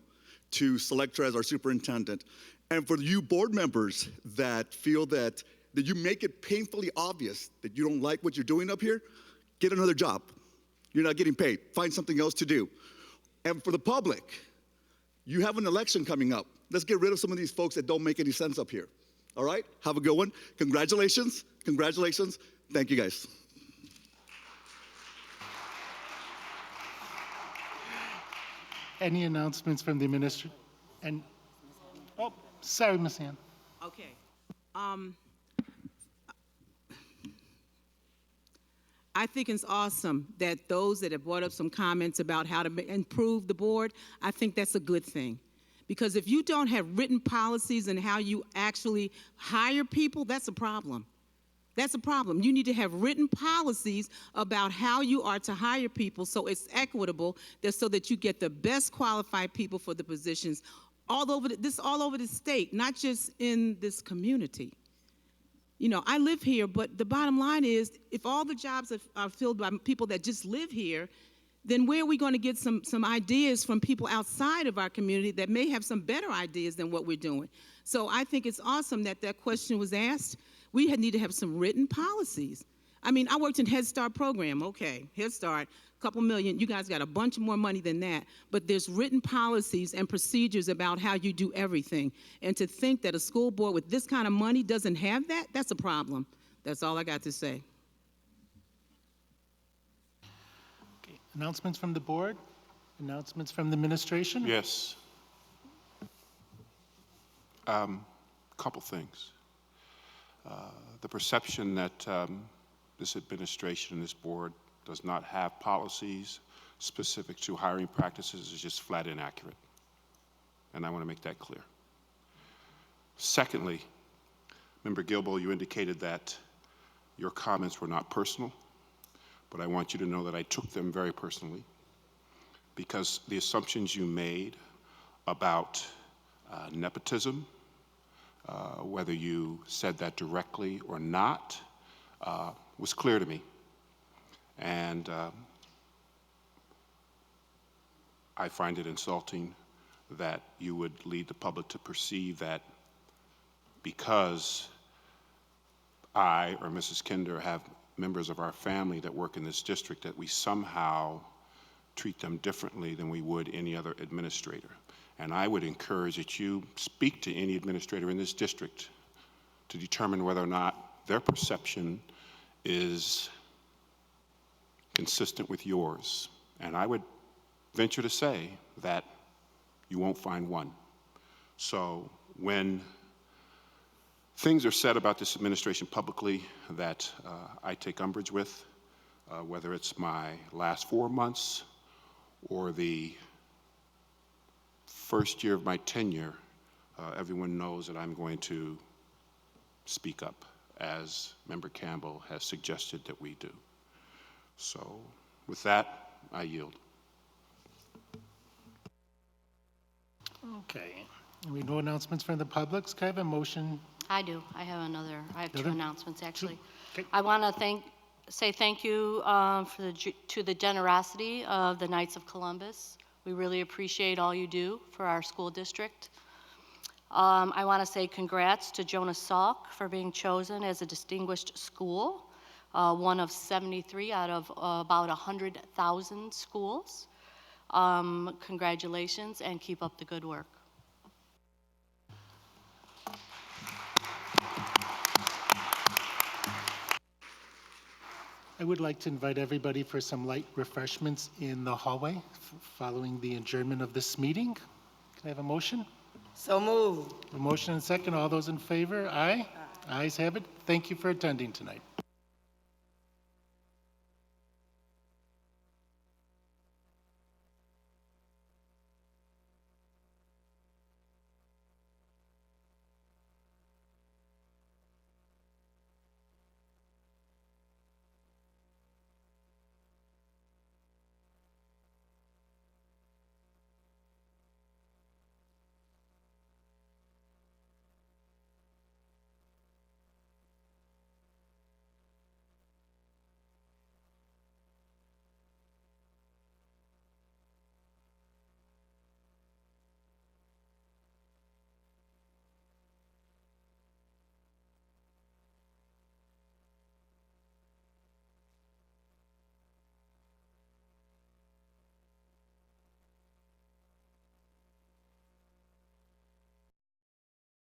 to select her as our superintendent. And for you board members that feel that you make it painfully obvious that you don't like what you're doing up here, get another job. You're not getting paid. Find something else to do. And for the public, you have an election coming up. Let's get rid of some of these folks that don't make any sense up here. All right? Have a good one. Congratulations. Congratulations. Thank you, guys. Any announcements from the administration? And, oh, sorry, Ms. Ann. Okay. I think it's awesome that those that have brought up some comments about how to improve the board, I think that's a good thing. Because if you don't have written policies and how you actually hire people, that's a problem. That's a problem. You need to have written policies about how you are to hire people so it's equitable, so that you get the best qualified people for the positions all over the state, not just in this community. I live here, but the bottom line is, if all the jobs are filled by people that just live here, then where are we going to get some ideas from people outside of our community that may have some better ideas than what we're doing? So I think it's awesome that question was asked. We need to have some written policies. I mean, I worked in Head Start program. Okay, Head Start, a couple million. You guys got a bunch more money than that. But there's written policies and procedures about how you do everything. And to think that a school board with this kind of money doesn't have that, that's a problem. That's all I got to say. Okay. Announcements from the board? Announcements from the administration? Yes. Couple things. The perception that this administration and this board does not have policies specific to hiring practices is just flat inaccurate. And I want to make that clear. Secondly, Member Gilbo, you indicated that your comments were not personal, but I want you to know that I took them very personally, because the assumptions you made about nepotism, whether you said that directly or not, was clear to me. And I find it insulting that you would lead the public to perceive that because I or Mrs. Kinder have members of our family that work in this district, that we somehow treat them differently than we would any other administrator. And I would encourage that you speak to any administrator in this district to determine whether or not their perception is consistent with yours. And I would venture to say that you won't find one. So when things are said about this administration publicly that I take umbrage with, whether it's my last 4 months or the first year of my tenure, everyone knows that I'm going to speak up, as Member Campbell has suggested that we do. So with that, I yield. Okay. We have no announcements from the public. Can I have a motion? I do. I have two Other? announcements, actually. Okay. I want to say thank you to the generosity of the Knights of Columbus. We really appreciate all you do for our school district. I want to say congrats to Jonas Salk for being chosen as a distinguished school, one of 73 out of about 100,000 schools. Congratulations, and keep up the good work. I would like to invite everybody for some light refreshments in the hallway following the adjournment of this meeting. Can I have a motion? So moved. A motion and second. All those in favor? Aye. Ayes have it. Thank you for attending tonight.